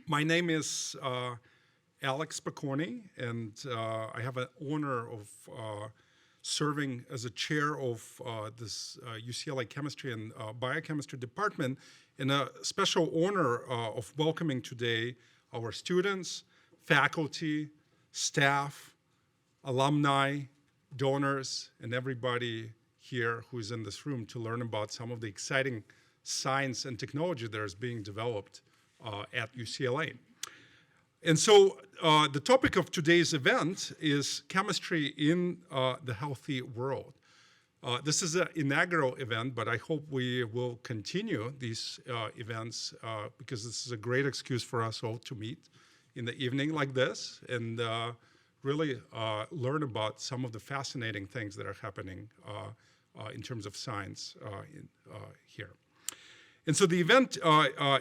My name is Alex Piccone, and I have an honor of serving as a chair of this UCLA Chemistry and Biochemistry department, and a special honor of welcoming today our students, faculty, staff, alumni, donors, and everybody here who is in this room to learn about some of the exciting science and technology that is being developed at UCLA. And so the topic of today's event is chemistry in the healthy world. This is an inaugural event, but I hope we will continue these events because this is a great excuse for us all to meet in the evening like this and really learn about some of the fascinating things that are happening in terms of science here. And so the event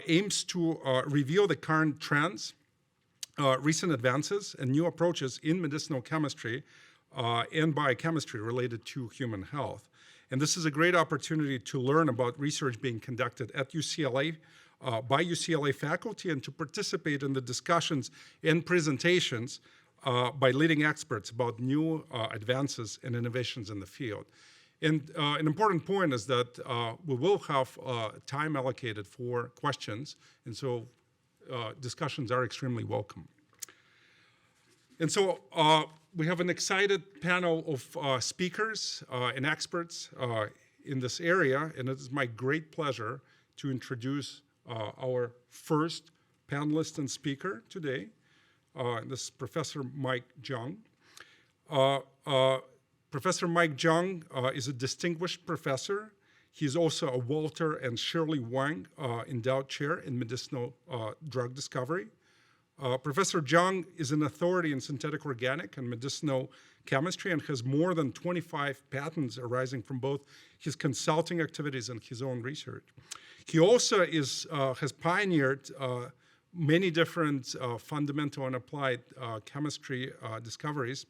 aims to reveal the current trends, recent advances, and new approaches in medicinal chemistry and biochemistry related to human health. And this is a great opportunity to learn about research being conducted at UCLA by UCLA faculty and to participate in the discussions and presentations by leading experts about new advances and innovations in the field. And an important point is that we will have time allocated for questions, and so discussions are extremely welcome. And so we have an excited panel of speakers and experts in this area, and it is my great pleasure to introduce our first panelist and speaker today. This is Professor Mike Jung. Professor Mike Jung is a distinguished professor. He is also a Walter and Shirley Wang Endowed Chair in Medicinal Drug Discovery. Professor Jung is an authority in synthetic organic and medicinal chemistry and has more than 25 patents arising from both his consulting activities and his own research. He also has pioneered many different fundamental and applied chemistry discoveries,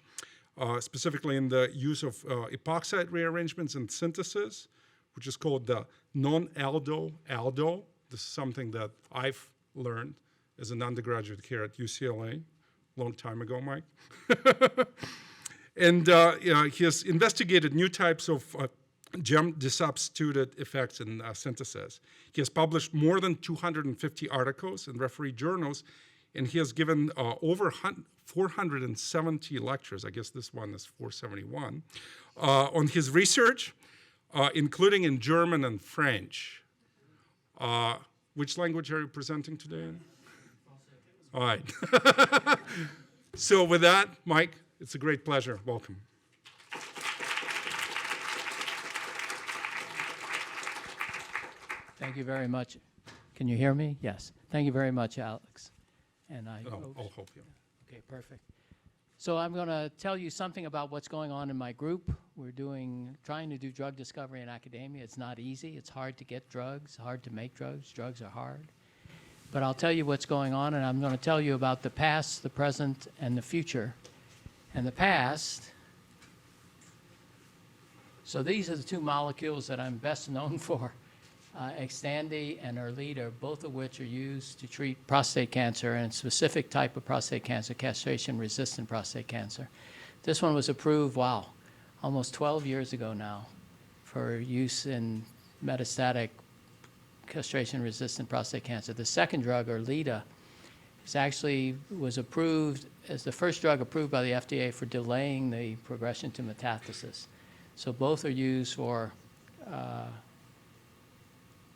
specifically in the use of epoxide rearrangements and synthesis, which is called the non-aldo-aldo. This is something that I've learned as an undergraduate here at UCLA, a long time ago, Mike. And he has investigated new types of gem-desubstituted effects in synthesis. He has published more than 250 articles in refereed journals, and he has given over 470 lectures, I guess this one is 471, on his research, including in German and French. Which language are you presenting today? All right. So with that, Mike, it's a great pleasure. Welcome. Thank you very much. Can you hear me? Yes. Thank you very much, Alex. And I'll help you. Okay, perfect. So I'm going to tell you something about what's going on in my group. We're trying to do drug discovery in academia. It's not easy. It's hard to get drugs, hard to make drugs. Drugs are hard. But I'll tell you what's going on, and I'm going to tell you about the past, the present, and the future. And the past, so these are the two molecules that I'm best known for. Xtandi and Erleada, both of which are used to treat prostate cancer and a specific type of prostate cancer, castration-resistant prostate cancer. This one was approved, wow, almost 12 years ago now for use in metastatic castration-resistant prostate cancer. The second drug, Erleada, was approved as the first drug approved by the FDA for delaying the progression to metastasis. So both are used for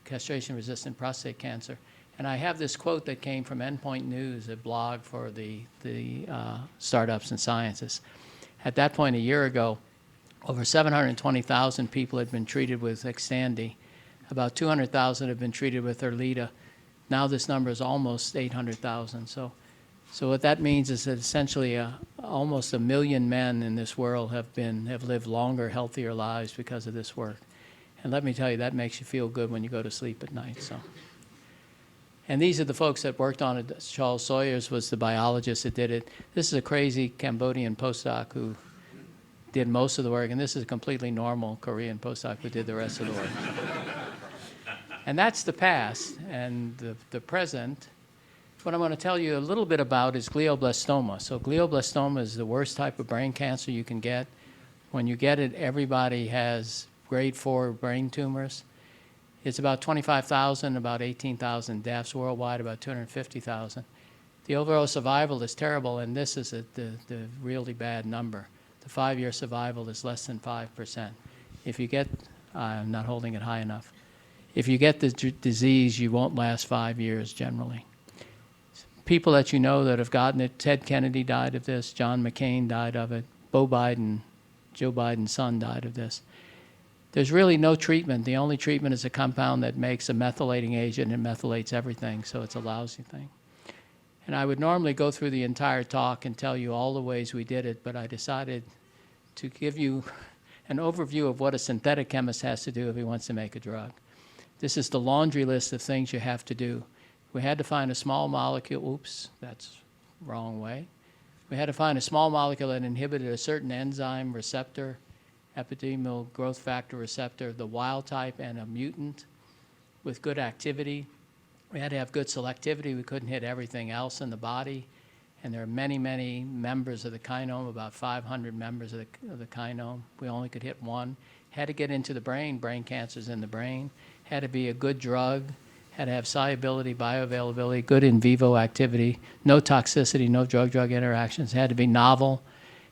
castration-resistant prostate cancer. And I have this quote that came from Endpoint News, a blog for the startups and sciences. At that point, a year ago, over 720,000 people had been treated with Xtandi. About 200,000 have been treated with Erleada. Now this number is almost 800,000. So what that means is that essentially almost 1 million men in this world have lived longer, healthier lives because of this work. And let me tell you, that makes you feel good when you go to sleep at night. So, and these are the folks that worked on it. Charles Sawyers was the biologist that did it. This is a crazy Cambodian postdoc who did most of the work, and this is a completely normal Korean postdoc who did the rest of the work. And that's the past. And the present What I'm going to tell you a little bit about is glioblastoma. So glioblastoma is the worst type of brain cancer you can get. When you get it, everybody has grade 4 brain tumors. It's about 25,000, about 18,000 deaths worldwide, about 250,000. The overall survival is terrible, and this is the really bad number. The 5-year survival is less than 5%. If you get, I'm not holding it high enough. If you get the disease, you won't last 5 years generally. People that you know that have gotten it, Ted Kennedy died of this, John McCain died of it, Joe Biden's son died of this. There's really no treatment. The only treatment is a compound that makes a methylating agent and methylates everything, so it's a lousy thing. And I would normally go through the entire talk and tell you all the ways we did it, but I decided to give you an overview of what a synthetic chemist has to do if he wants to make a drug. This is the laundry list of things you have to do. We had to find a small molecule, oops, that's wrong way. We had to find a small molecule that inhibited a certain enzyme receptor, epidermal growth factor receptor, the wild type and a mutant with good activity. We had to have good selectivity. We couldn't hit everything else in the body. And there are many, many members of the kinome, about 500 members of the kinome. We only could hit one. Had to get into the brain cancer's in the brain. Had to be a good drug. Had to have solubility, bioavailability, good in vivo activity, no toxicity, no drug-drug interactions. Had to be novel,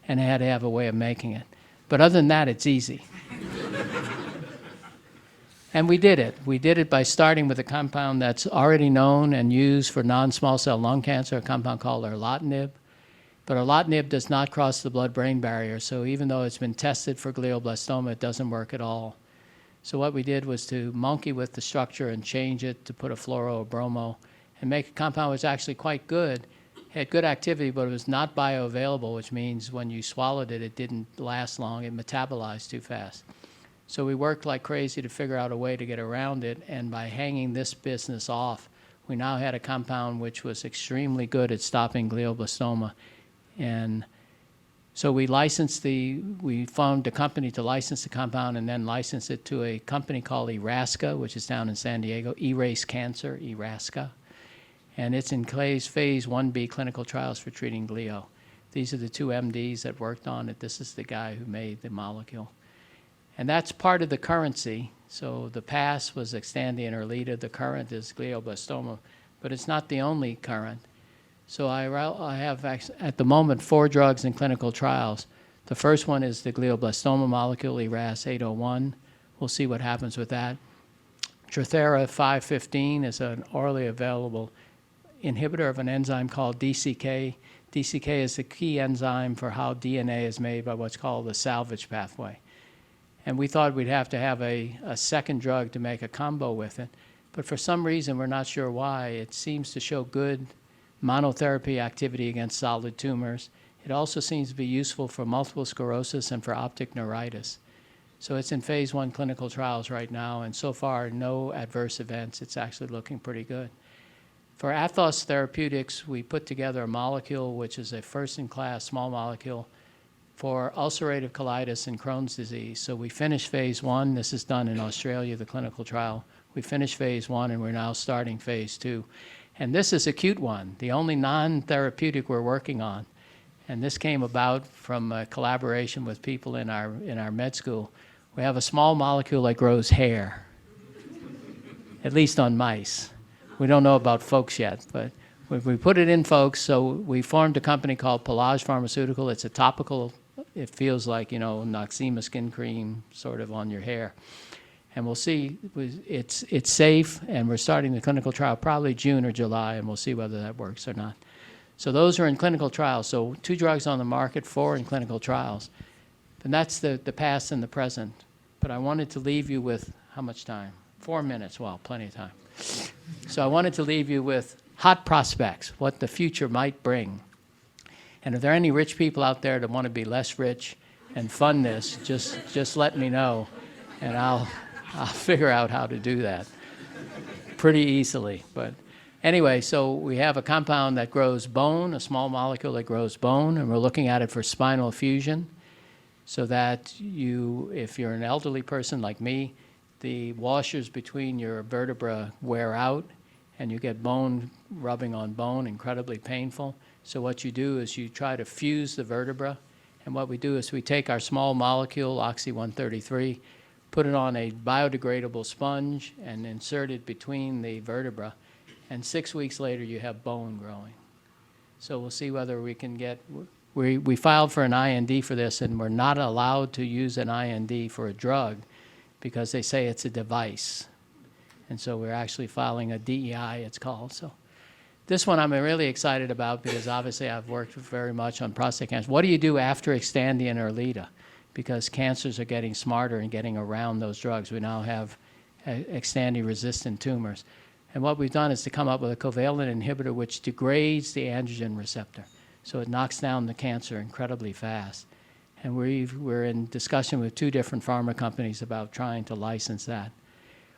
and it had to have a way of making it. But other than that, it's easy. And we did it. We did it by starting with a compound that's already known and used for non-small cell lung cancer, a compound called erlotinib. But erlotinib does not cross the blood-brain barrier, so even though it's been tested for glioblastoma, it doesn't work at all. So what we did was to monkey with the structure and change it to put a fluoro or bromo and make a compound that was actually quite good, had good activity, but it was not bioavailable, which means when you swallowed it, it didn't last long. It metabolized too fast. So we worked like crazy to figure out a way to get around it, and by hanging this business off, we now had a compound which was extremely good at stopping glioblastoma. And so we formed a company to license the compound and then license it to a company called Erasca, which is down in San Diego, Erase Cancer, Erasca. And it's in phase 1B clinical trials for treating glio. These are the two MDs that worked on it. This is the guy who made the molecule. And that's part of the currency. So the past was Xtandi and Erlita. The current is glioblastoma, but it's not the only current. So I have, at the moment, 4 drugs in clinical trials. The first one is the glioblastoma molecule, ERAS-801. We'll see what happens with that. Trathera 515 is an orally available inhibitor of an enzyme called DCK. DCK is the key enzyme for how DNA is made by what's called the salvage pathway. And we thought we'd have to have a second drug to make a combo with it. But for some reason, we're not sure why, it seems to show good monotherapy activity against solid tumors. It also seems to be useful for multiple sclerosis and for optic neuritis. So it's in phase 1 clinical trials right now, and so far, no adverse events. It's actually looking pretty good. For Athos Therapeutics, we put together a molecule which is a first-in-class small molecule for ulcerative colitis and Crohn's disease. So we finished phase 1. This is done in Australia, the clinical trial. We finished phase 1, and we're now starting phase 2. And this is a cute one, the only non-therapeutic we're working on. And this came about from a collaboration with people in our med school. We have a small molecule that grows hair, at least on mice. We don't know about folks yet, but we put it in folks. So we formed a company called Pelage Pharmaceutical. It's a topical, it feels like, Noxzema skin cream sort of on your hair. And we'll see, it's safe, and we're starting the clinical trial probably June or July, and we'll see whether that works or not. So those are in clinical trials. So 2 drugs on the market, 4 in clinical trials. And that's the past and the present. But I wanted to leave you with, how much time? 4 minutes, well, plenty of time. So I wanted to leave you with hot prospects, what the future might bring. And if there are any rich people out there that want to be less rich and fund this, just let me know, and I'll figure out how to do that pretty easily. But anyway, so we have a compound that grows bone, a small molecule that grows bone, and we're looking at it for spinal fusion so that if you're an elderly person like me, the washers between your vertebrae wear out, and you get bone rubbing on bone, incredibly painful. So what you do is you try to fuse the vertebra, and what we do is we take our small molecule, oxy-133, put it on a biodegradable sponge and insert it between the vertebra, and 6 weeks later you have bone growing. So we'll see whether we can get, we filed for an IND for this, and we're not allowed to use an IND for a drug because they say it's a device. And so we're actually filing a DEI, it's called. So this one I'm really excited about because obviously I've worked very much on prostate cancer. What do you do after Xtandi or Leta? Because cancers are getting smarter and getting around those drugs. We now have Xtandi-resistant tumors. And what we've done is to come up with a covalent inhibitor which degrades the androgen receptor. So it knocks down the cancer incredibly fast. And we're in discussion with 2 different pharma companies about trying to license that.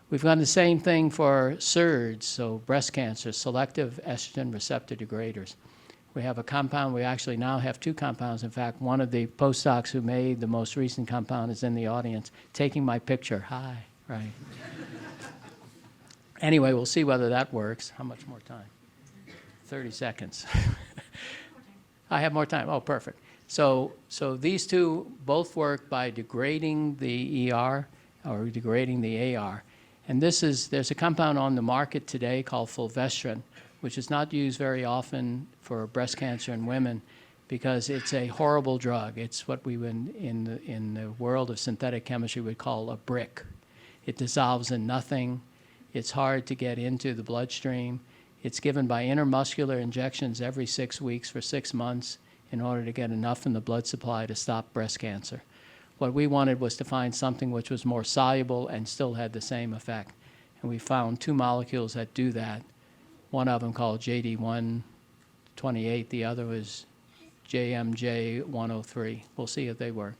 We've done the same thing for SERDs, so breast cancer, selective estrogen receptor degraders. We have a compound, we actually now have 2 compounds. In fact, one of the postdocs who made the most recent compound is in the audience, taking my picture. Hi, right. Anyway, we'll see whether that works. How much more time? 30 seconds. I have more time. Oh, perfect. So these 2 both work by degrading the ER or degrading the AR. And there's a compound on the market today called fulvestrant, which is not used very often for breast cancer in women because it's a horrible drug. It's what we would, in the world of synthetic chemistry, would call a brick. It dissolves in nothing. It's hard to get into the bloodstream. It's given by intramuscular injections every 6 weeks for 6 months in order to get enough in the blood supply to stop breast cancer. What we wanted was to find something which was more soluble and still had the same effect. And we found 2 molecules that do that. One of them called JD128, the other was JMJ103. We'll see if they work.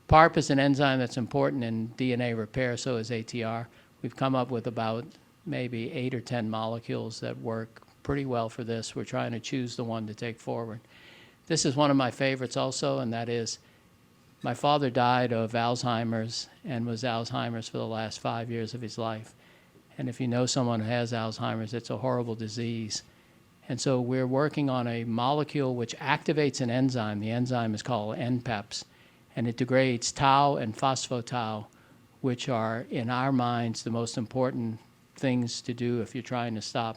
PARP is an enzyme that's important in DNA repair, so is ATR. We've come up with about maybe 8 or 10 molecules that work pretty well for this. We're trying to choose the one to take forward. This is one of my favorites also, and that is my father died of Alzheimer's and was Alzheimer's for the last 5 years of his life. And if you know someone who has Alzheimer's, it's a horrible disease. And so we're working on a molecule which activates an enzyme. The enzyme is called NPEPs, and it degrades tau and phospho-tau, which are, in our minds, the most important things to do if you're trying to stop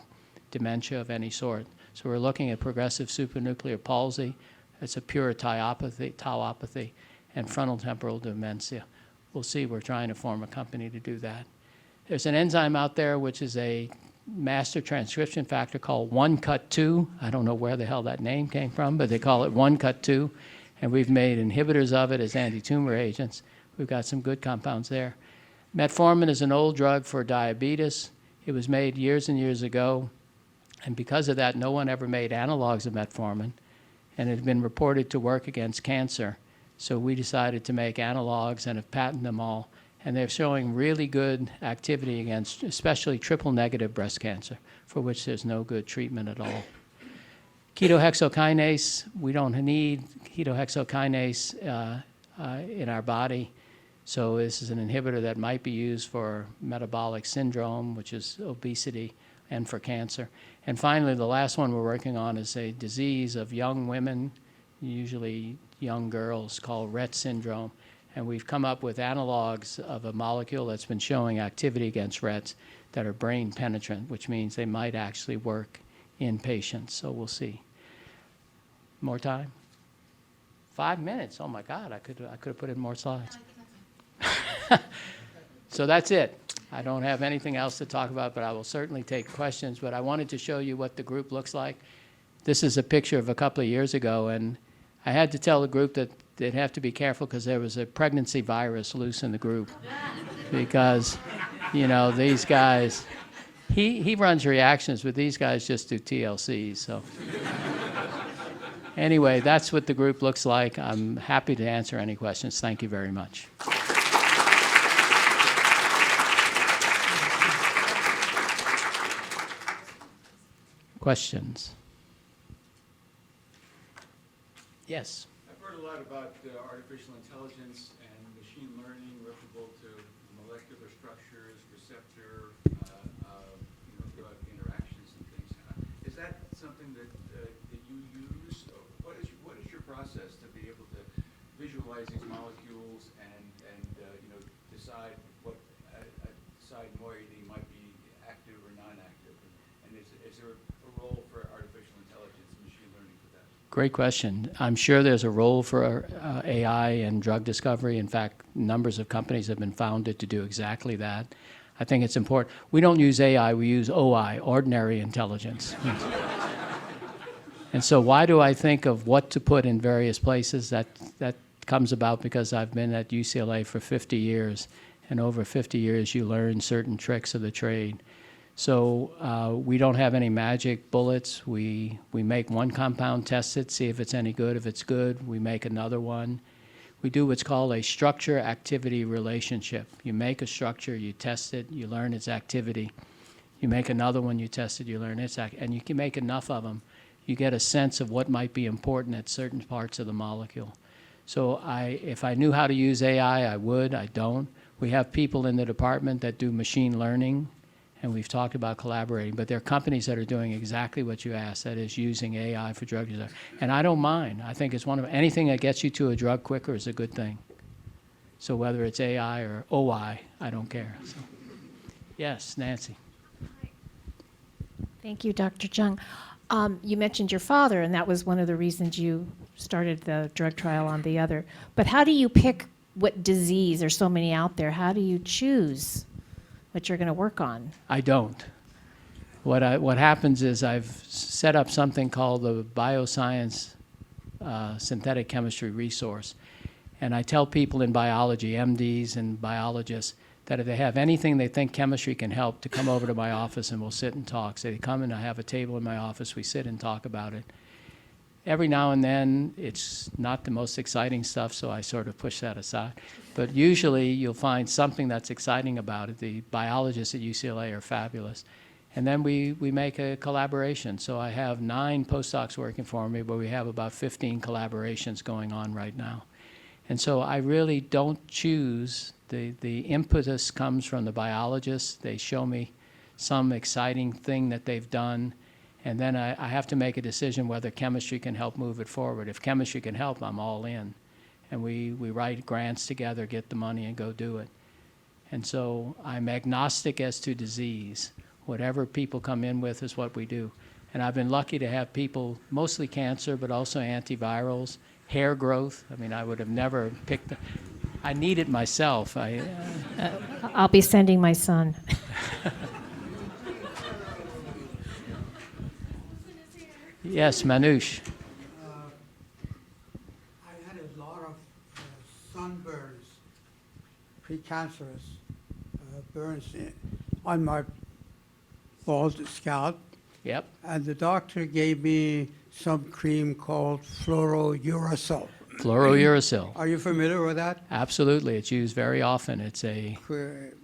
dementia of any sort. So we're looking at progressive supranuclear palsy. It's a pure tauopathy, and frontal temporal dementia. We'll see. We're trying to form a company to do that. There's an enzyme out there which is a master transcription factor called 1-cut2. I don't know where the hell that name came from, but they call it 1-cut2, and we've made inhibitors of it as anti-tumor agents. We've got some good compounds there. Metformin is an old drug for diabetes. It was made years and years ago, and because of that, no one ever made analogs of metformin, and it had been reported to work against cancer. So we decided to make analogs and have patented them all, and they're showing really good activity against especially triple-negative breast cancer, for which there's no good treatment at all. Ketohexokinase, we don't need ketohexokinase in our body, so this is an inhibitor that might be used for metabolic syndrome, which is obesity, and for cancer. And finally, the last one we're working on is a disease of young women, usually young girls, called Rett syndrome. And we've come up with analogs of a molecule that's been showing activity against Rett's that are brain penetrant, which means they might actually work in patients. So we'll see. More time? 5 minutes. Oh my God, I could have put in more slides. So that's it. I don't have anything else to talk about, but I will certainly take questions. But I wanted to show you what the group looks like. This is a picture of a couple of years ago, and I had to tell the group that they'd have to be careful because there was a pregnancy virus loose in the group. Because, you know, these guys, he runs reactions, but these guys just do TLCs. So anyway, that's what the group looks like. I'm happy to answer any questions. Thank you very much. Questions? Yes. I've heard a lot about artificial intelligence and machine learning replicable to molecular structures, receptor, drug interactions is that something that you use? What is your process to be able to visualize these molecules and decide what decide moiety might be active or non-active? And is there a role for artificial intelligence and machine learning for that? Great question. I'm sure there's a role for AI and drug discovery. In fact, numbers of companies have been founded to do exactly that. I think it's important. We don't use AI, we use OI, ordinary intelligence. And so why do I think of what to put in various places? That comes about because I've been at UCLA for 50 years, and over 50 years you learn certain tricks of the trade. So we don't have any magic bullets. We make one compound, test it, see if it's any good. If it's good, we make another one. We do what's called a structure-activity relationship. You make a structure, you test it, you learn its activity. You make another one, you test it, you learn its activity. And you can make enough of them, you get a sense of what might be important at certain parts of the molecule. So if I knew how to use AI, I would. I don't. We have people in the department that do machine learning, and we've talked about collaborating, but there are companies that are doing exactly what you asked, that is using AI for drug design. And I don't mind. I think it's anything that gets you to a drug quicker is a good thing. So whether it's AI or OI, I don't care. So. Yes, Nancy. Thank you, Dr. Jung. You mentioned your father, and that was one of the reasons you started the drug trial on the other. But how do you pick what disease? There's so many out there. How do you choose what you're going to work on? I don't. What happens is I've set up something called the Bioscience Synthetic Chemistry Resource. And I tell people in biology, MDs and biologists, that if they have anything they think chemistry can help, to come over to my office and we'll sit and talk. So they come and I have a table in my office, we sit and talk about it. Every now and then, it's not the most exciting stuff, so I sort of push that aside. But usually, you'll find something that's exciting about it. The biologists at UCLA are fabulous. And then we make a collaboration. So I have 9 postdocs working for me, but we have about 15 collaborations going on right now. And so I really don't choose. The impetus comes from the biologists. They show me some exciting thing that they've done. And then I have to make a decision whether chemistry can help move it forward. If chemistry can help, I'm all in. And we write grants together, get the money, and go do it. And so I'm agnostic as to disease. Whatever people come in with is what we do. And I've been lucky to have people, mostly cancer, but also antivirals, hair growth. I mean, I would have never picked I need it myself. I'll be sending my son. Yes, Manoush. I had a lot of sunburns, precancerous burns on my bald scalp. Yep. And the doctor gave me some cream called fluorouracil. Fluorouracil. Are you familiar with that? Absolutely. It's used very often. They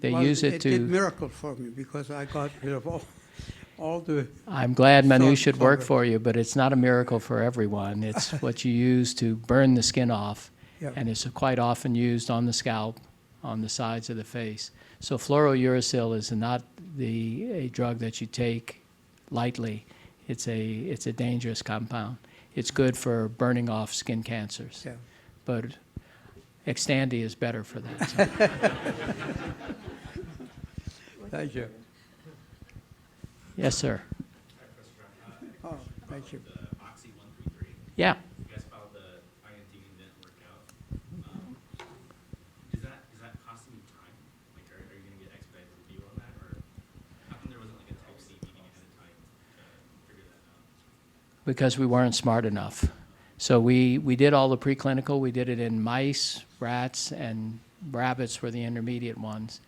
use it to... It did miracle for me because I got rid of all the... I'm glad Manoush should work cover. for you, but it's not a miracle for everyone. It's what you use to burn the skin off, Yeah. and it's quite often used on the scalp, on the sides of the face. So fluorouracil is not a drug that you take lightly. It's a dangerous compound. It's good for burning off skin cancers. Yeah. But Xtandi is better for that. So. Thank you. Yes, sir. Oh, thank you. The Oxy 133. Yeah. You guys filed the IND and didn't work out. Is that costing you time? Like, are you going to get expedited review on that, or how come there wasn't like a Type C meeting ahead of time to figure that out? Because we weren't smart enough. So we did all the preclinical. We did it in mice, rats, and rabbits were the intermediate ones.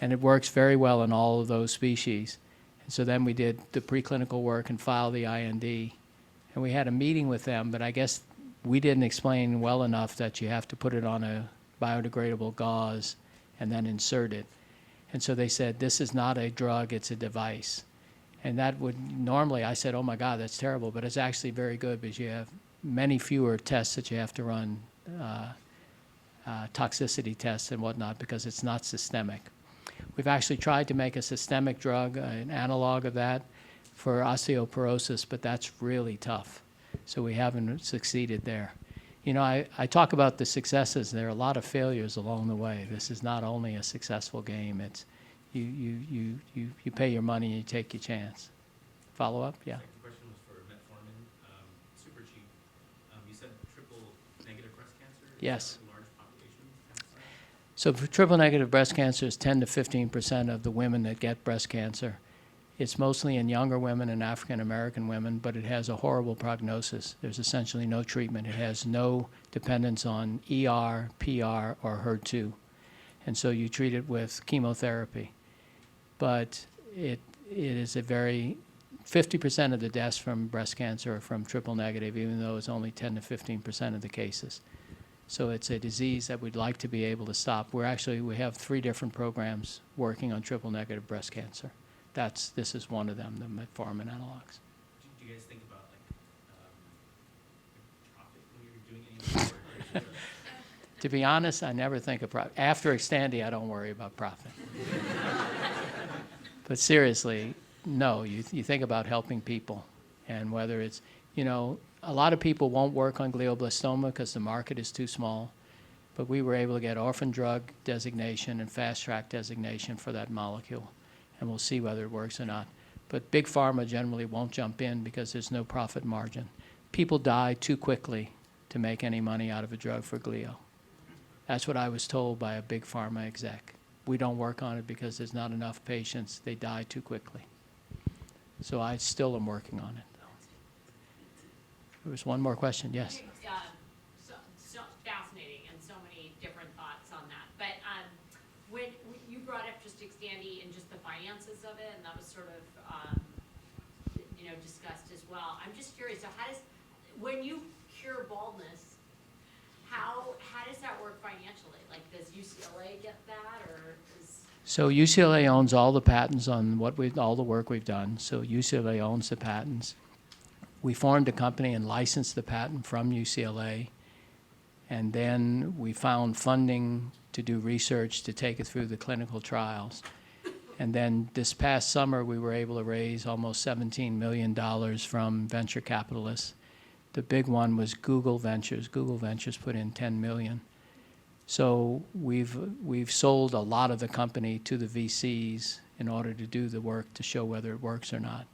And it works very well in all of those species. And so then we did the preclinical work and filed the IND. And we had a meeting with them, but I guess we didn't explain well enough that you have to put it on a biodegradable gauze and then insert it. And so they said, this is not a drug, it's a device. And that would normally, I said, oh my God, that's terrible, but it's actually very good because you have many fewer tests that you have to run, toxicity tests and whatnot, because it's not systemic. We've actually tried to make a systemic drug, an analog of that, for osteoporosis, but that's really tough. So we haven't succeeded there. You know, I talk about the successes. There are a lot of failures along the way. This is not only a successful game. It's you pay your money and you take your chance. Follow up? Yeah. Second question was for metformin. Super cheap. You said triple negative breast cancer? Yes. Is that a large population kind of size? So for triple negative breast cancer is 10 to 15% of the women that get breast cancer. It's mostly in younger women and African American women, but it has a horrible prognosis. There's essentially no treatment. It has no dependence on ER, PR, or HER2. And so you treat it with chemotherapy. But it is a very, 50% of the deaths from breast cancer are from triple negative, even though it's only 10 to 15% of the cases. So it's a disease that we'd like to be able to stop. We have 3 different programs working on triple negative breast cancer. This is one of them, the metformin analogs. Do you guys think about profit when you're doing any of this work? To be honest, I never think of profit. After Xtandi, I don't worry about profit. But seriously, no, you think about helping people. And whether it's, you know, a lot of people won't work on glioblastoma because the market is too small. But we were able to get orphan drug designation and fast track designation for that molecule. And we'll see whether it works or not. But big pharma generally won't jump in because there's no profit margin. People die too quickly to make any money out of a drug for glio. That's what I was told by a big pharma exec. We don't work on it because there's not enough patients. They die too quickly. So I still am working on it. There was one more question. Yes? So fascinating and so many different thoughts on that. But when you brought up just Xtandi and just the finances of it, and that was sort of discussed as well. I'm just curious. So when you cure baldness, how does that work financially? Like, does UCLA get that, or is? So UCLA owns all the patents on all the work we've done. So UCLA owns the patents. We formed a company and licensed the patent from UCLA. And then we found funding to do research to take it through the clinical trials. And then this past summer, we were able to raise almost $17 million from venture capitalists. The big one was Google Ventures. Google Ventures put in $10 million. So we've sold a lot of the company to the VCs in order to do the work to show whether it works or not.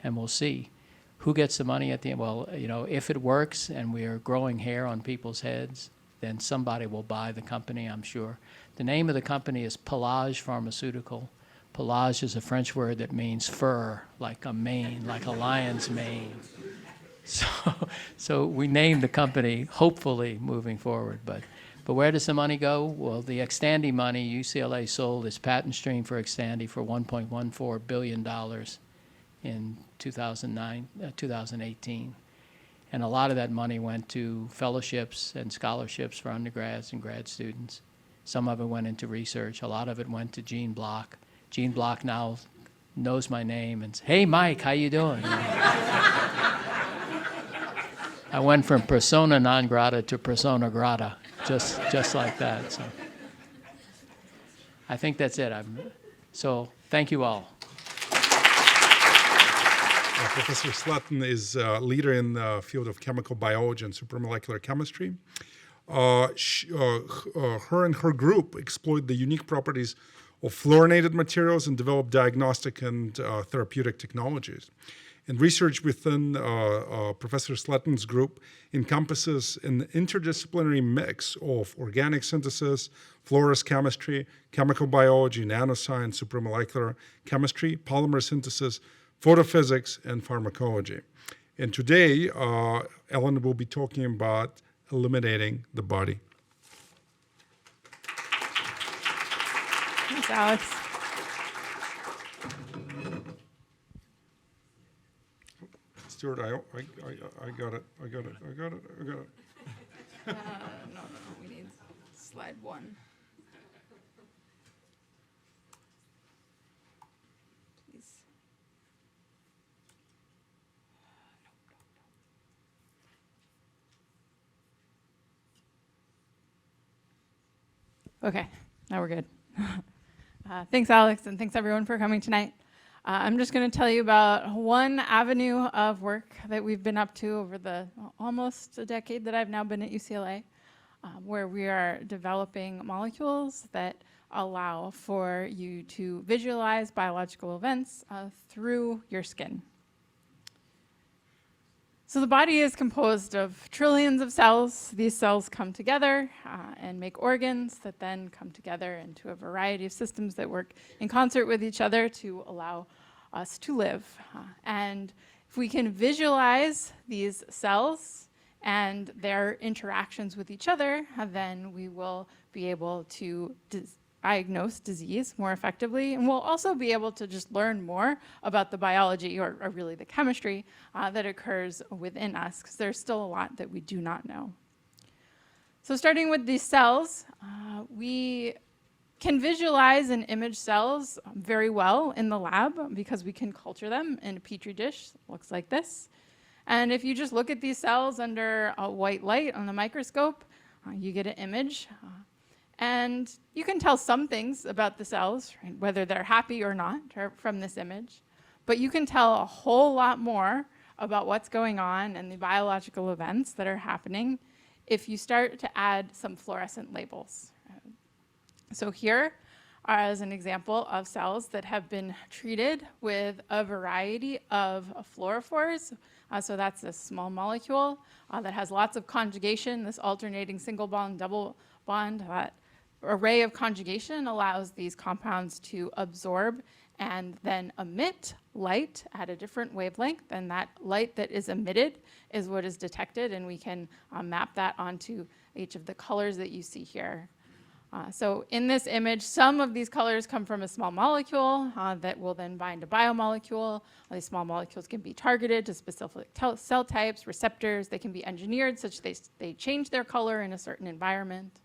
And we'll see. Who gets the money at the end? Well, you know, if it works and we are growing hair on people's heads, then somebody will buy the company, I'm sure. The name of the company is Pelage Pharmaceutical. Pelage is a French word that means fur, like a mane, like a lion's mane. So we named the company, hopefully moving forward. But where does the money go? Well, the Xtandi money, UCLA sold its patent stream for Xtandi for $1.14 billion in 2018. And a lot of that money went to fellowships and scholarships for undergrads and grad students. Some of it went into research. A lot of it went to Gene Block. Gene Block now knows my name and says, "Hey, Mike, how you doing?" I went from persona non grata to persona grata, just like that. So I think that's it. So thank you all. Professor Sletten is a leader in the field of chemical biology and supramolecular chemistry. Her and her group exploit the unique properties of fluorinated materials and develop diagnostic and therapeutic technologies. And research within Professor Sletten's group encompasses an interdisciplinary mix of organic synthesis, fluorous chemistry, chemical biology, nanoscience, supramolecular chemistry, polymer synthesis, photophysics, and pharmacology. And today, Ellen will be talking about illuminating the body. Thanks, Alex. Stuart, I got it. No, we need slide 1. Please. Okay, now we're good. Thanks, Alex, and thanks everyone for coming tonight. I'm just going to tell you about one avenue of work that we've been up to over the almost a decade that I've now been at UCLA, where we are developing molecules that allow for you to visualize biological events through your skin. So the body is composed of trillions of cells. These cells come together and make organs that then come together into a variety of systems that work in concert with each other to allow us to live. And if we can visualize these cells and their interactions with each other, then we will be able to diagnose disease more effectively, and we'll also be able to just learn more about the biology, or really the chemistry, that occurs within us, because there's still a lot that we do not know. So starting with these cells, we can visualize and image cells very well in the lab because we can culture them in a petri dish. Looks like this. And if you just look at these cells under a white light on the microscope, you get an image. And you can tell some things about the cells, right, whether they're happy or not, from this image. But you can tell a whole lot more about what's going on and the biological events that are happening if you start to add some fluorescent labels. So here is an example of cells that have been treated with a variety of fluorophores. So that's a small molecule that has lots of conjugation, this alternating single bond, double bond. That array of conjugation allows these compounds to absorb and then emit light at a different wavelength, and that light that is emitted is what is detected, and we can map that onto each of the colors that you see here. So in this image, some of these colors come from a small molecule that will then bind a biomolecule. These small molecules can be targeted to specific cell types, receptors. They can be engineered such that they change their color in a certain environment.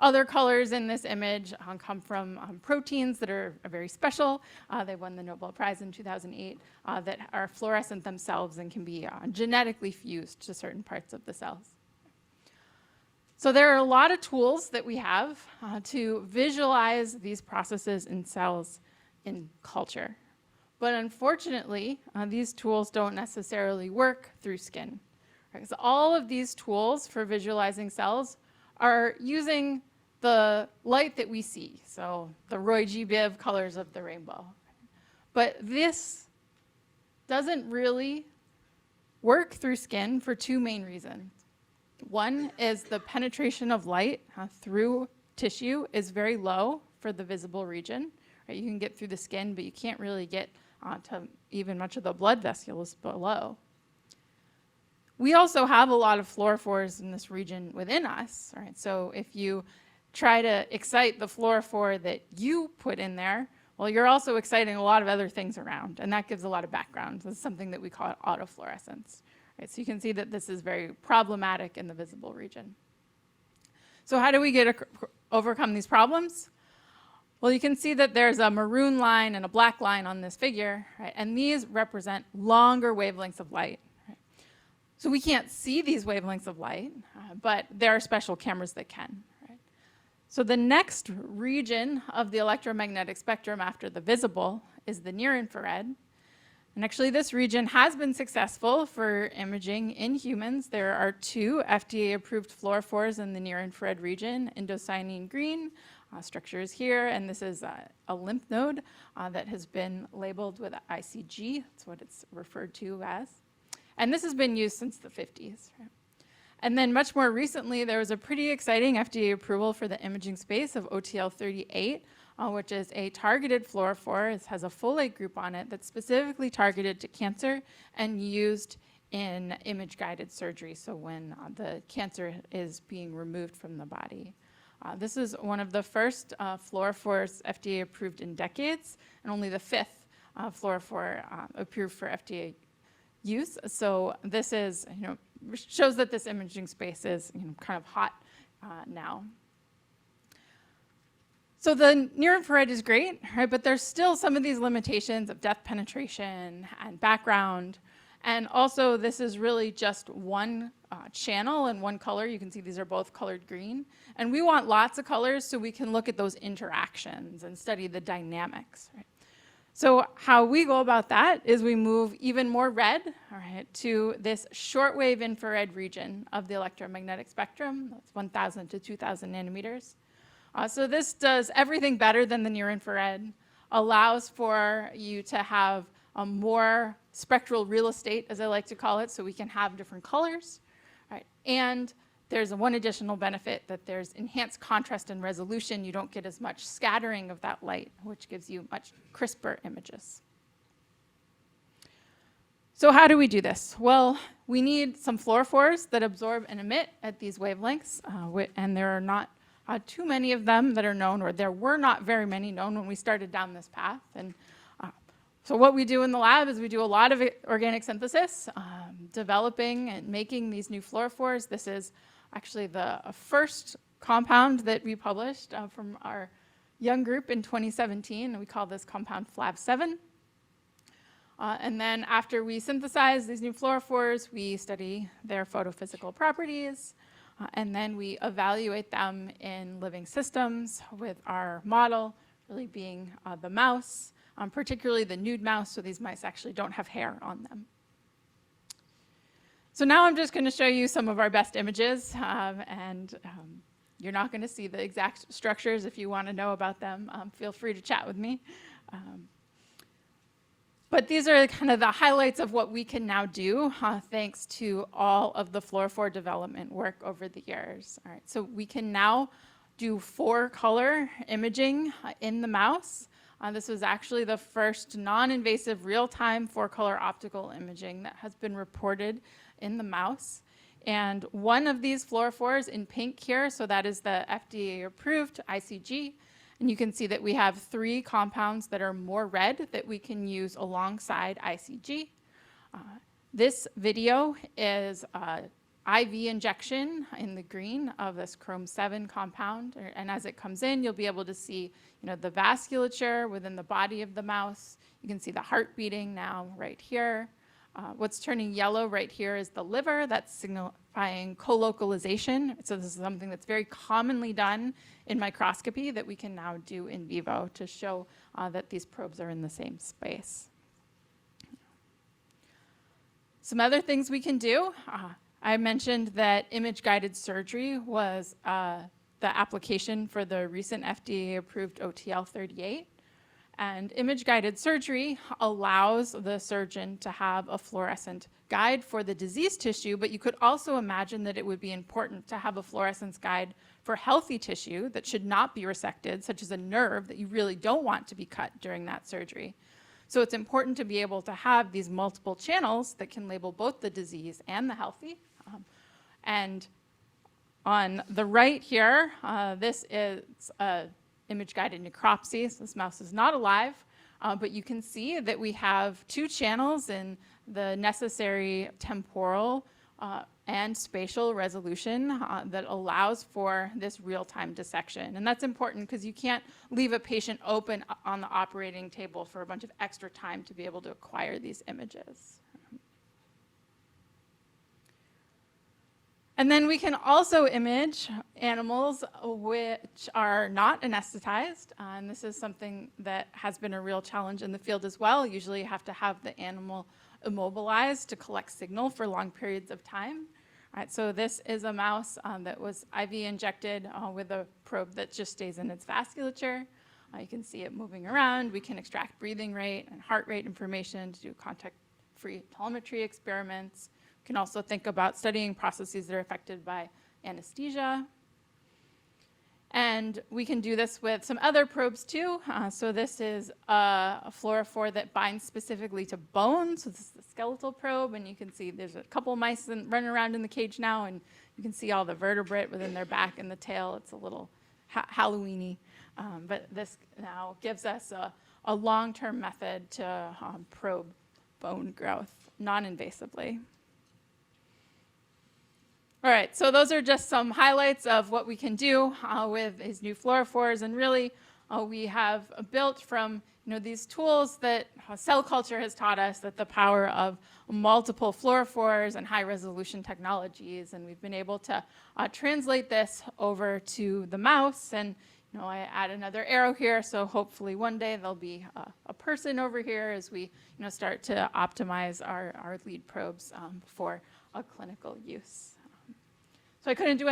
Other colors in this image come from proteins that are very special. They won the Nobel Prize in 2008 that are fluorescent themselves and can be genetically fused to certain parts of the cells. So there are a lot of tools that we have to visualize these processes in cells in culture. But unfortunately, these tools don't necessarily work through skin. Right? So all of these tools for visualizing cells are using the light that we see, so the Roy G. Biv colors of the rainbow. But this doesn't really work through skin for two main reasons. One is the penetration of light through tissue is very low for the visible region. Right? You can get through the skin, but you can't really get to even much of the blood vessels below. We also have a lot of fluorophores in this region within us. Right? So if you try to excite the fluorophore that you put in there, well, you're also exciting a lot of other things around, and that gives a lot of background. This is something that we call autofluorescence. Right, so you can see that this is very problematic in the visible region. So how do we overcome these problems? Well, you can see that there's a maroon line and a black line on this figure, right? And these represent longer wavelengths of light. Right? So we can't see these wavelengths of light, but there are special cameras that can. Right? So the next region of the electromagnetic spectrum after the visible is the near infrared. And actually, this region has been successful for imaging in humans. There are 2 FDA-approved fluorophores in the near-infrared region, indocyanine green, structure is here, and this is a lymph node that has been labeled with ICG. That's what it's referred to as. And this has been used since the 50s. Right? And then much more recently, there was a pretty exciting FDA approval for the imaging space of OTL-38, which is a targeted fluorophore. It has a folate group on it that's specifically targeted to cancer and used in image-guided surgery, so when the cancer is being removed from the body. This is one of the first fluorophores FDA approved in decades, and only the 5th fluorophore approved for FDA use. So this is, shows that this imaging space is kind of hot now. So the near-infrared is great, right? But there's still some of these limitations of depth penetration and background. And also, this is really just one channel and one color. You can see these are both colored green. And we want lots of colors so we can look at those interactions and study the dynamics, right? So how we go about that is we move even more red, all right, to this shortwave infrared region of the electromagnetic spectrum. That's 1,000 to 2,000 nanometers. So this does everything better than the near infrared, allows for you to have a more spectral real estate, as I like to call it, so we can have different colors, right? And there's one additional benefit, that there's enhanced contrast and resolution. You don't get as much scattering of that light, which gives you much crisper images. So how do we do this? Well, we need some fluorophores that absorb and emit at these wavelengths, and there are not too many of them that are known, or there were not very many known when we started down this path. And so what we do in the lab is we do a lot of organic synthesis, developing and making these new fluorophores. This is actually the first compound that we published from our Jung group in 2017, and we call this compound Flav7. And then after we synthesize these new fluorophores, we study their photophysical properties, and then we evaluate them in living systems with our model, really being the mouse, particularly the nude mouse, so these mice actually don't have hair on them. So now I'm just going to show you some of our best images, and you're not going to see the exact structures. If you want to know about them, feel free to chat with me. But these are kind of the highlights of what we can now do, thanks to all of the fluorophore development work over the years. All right, so we can now do 4-color imaging in the mouse. This was actually the first non-invasive real-time 4-color optical imaging that has been reported in the mouse. And one of these fluorophores in pink here, so that is the FDA-approved ICG. And you can see that we have 3 compounds that are more red that we can use alongside ICG. This video is IV injection in the green of this chrome-7 compound. And as it comes in, you'll be able to see, the vasculature within the body of the mouse. You can see the heart beating now right here. What's turning yellow right here is the liver. That's signifying colocalization. So this is something that's very commonly done in microscopy that we can now do in vivo to show that these probes are in the same space. Some other things we can do. I mentioned that image-guided surgery was the application for the recent FDA-approved OTL-38. And image-guided surgery allows the surgeon to have a fluorescent guide for the diseased tissue, but you could also imagine that it would be important to have a fluorescence guide for healthy tissue that should not be resected, such as a nerve that you really don't want to be cut during that surgery. So it's important to be able to have these multiple channels that can label both the disease and the healthy. And on the right here, this is image-guided necropsy. So this mouse is not alive, but you can see that we have 2 channels in the necessary temporal and spatial resolution that allows for this real-time dissection. And that's important because you can't leave a patient open on the operating table for a bunch of extra time to be able to acquire these images. And then we can also image animals which are not anesthetized. And this is something that has been a real challenge in the field as well. Usually you have to have the animal immobilized to collect signal for long periods of time. All right, so this is a mouse that was IV injected with a probe that just stays in its vasculature. You can see it moving around. We can extract breathing rate and heart rate information to do contact-free telemetry experiments. Can also think about studying processes that are affected by anesthesia. And we can do this with some other probes too. So this is a fluorophore that binds specifically to bone. So this is the skeletal probe, and you can see there's a couple mice running around in the cage now, and you can see all the vertebrate within their back and the tail. It's a little Halloween-y. But this now gives us a long-term method to probe bone growth non-invasively. All right, so those are just some highlights of what we can do with these new fluorophores, and really we have built from these tools that cell culture has taught us, that the power of multiple fluorophores and high-resolution technologies, and we've been able to translate this over to the mouse. And I add another arrow here, so hopefully one day there'll be a person over here as we start to optimize our lead probes for a clinical use. So I couldn't do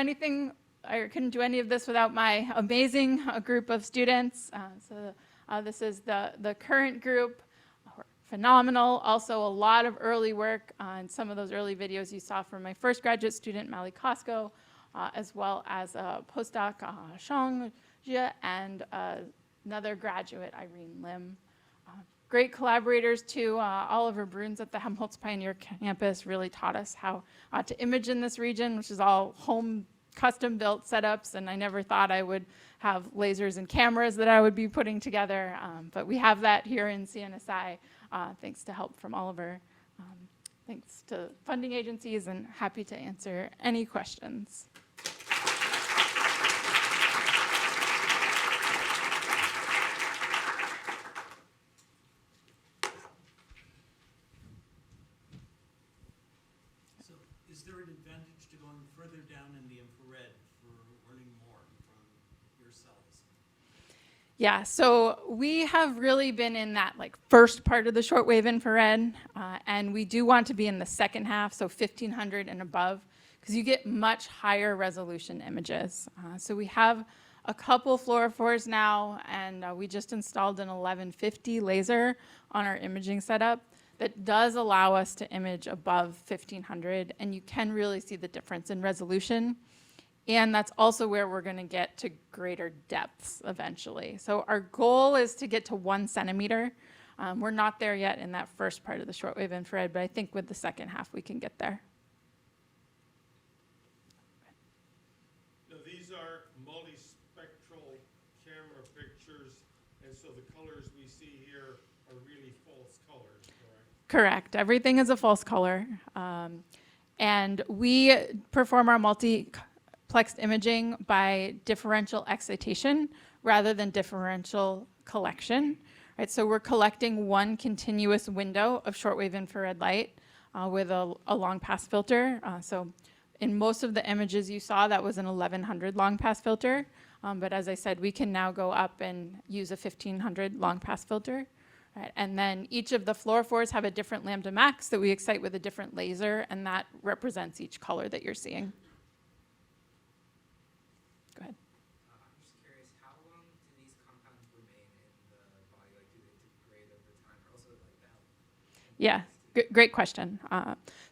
any of this without my amazing group of students. This is the current group. Phenomenal. Also a lot of early work on some of those early videos you saw from my first graduate student, Mally Costco, as well as a postdoc, Shang Jia, and another graduate, Irene Lim. Great collaborators too. Oliver Bruns at the Helmholtz Pioneer Campus really taught us how to image in this region, which is all home custom built setups, and I never thought I would have lasers and cameras that I would be putting together, but we have that here in CNSI thanks to help from Oliver. Thanks to funding agencies, and happy to answer any questions. So is there an advantage to going further down in the infrared for learning more from your cells? Yeah, so we have really been in that first part of the shortwave infrared, and we do want to be in the second half, so 1500 and above, because you get much higher resolution images. So we have a couple fluorophores now, and we just installed an 1150 laser on our imaging setup that does allow us to image above 1500, and you can really see the difference in resolution. And that's also where we're going to get to greater depths eventually. So our goal is to get to 1 centimeter. We're not there yet in that first part of the shortwave infrared, but I think with the second half we can get there. Now these are multispectral camera pictures, and so the colors we see here are really false colors, correct? Correct. Everything is a false color. And we perform our multiplexed imaging by differential excitation rather than differential collection. Right? So we're collecting one continuous window of shortwave infrared light with a long pass filter. So in most of the images you saw, that was an 1100 long pass filter. But as I said, we can now go up and use a 1500 long pass filter. Right? And then each of the fluorophores have a different lambda max that we excite with a different laser, and that represents each color that you're seeing. Go ahead. I'm just curious, how long do these compounds remain in the body? Like, do they degrade over time, or also like that? Yeah, great question.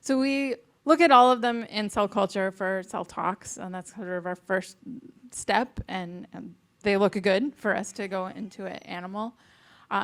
So we look at all of them in cell culture for cell tox, and that's sort of our first step, and they look good for us to go into an animal.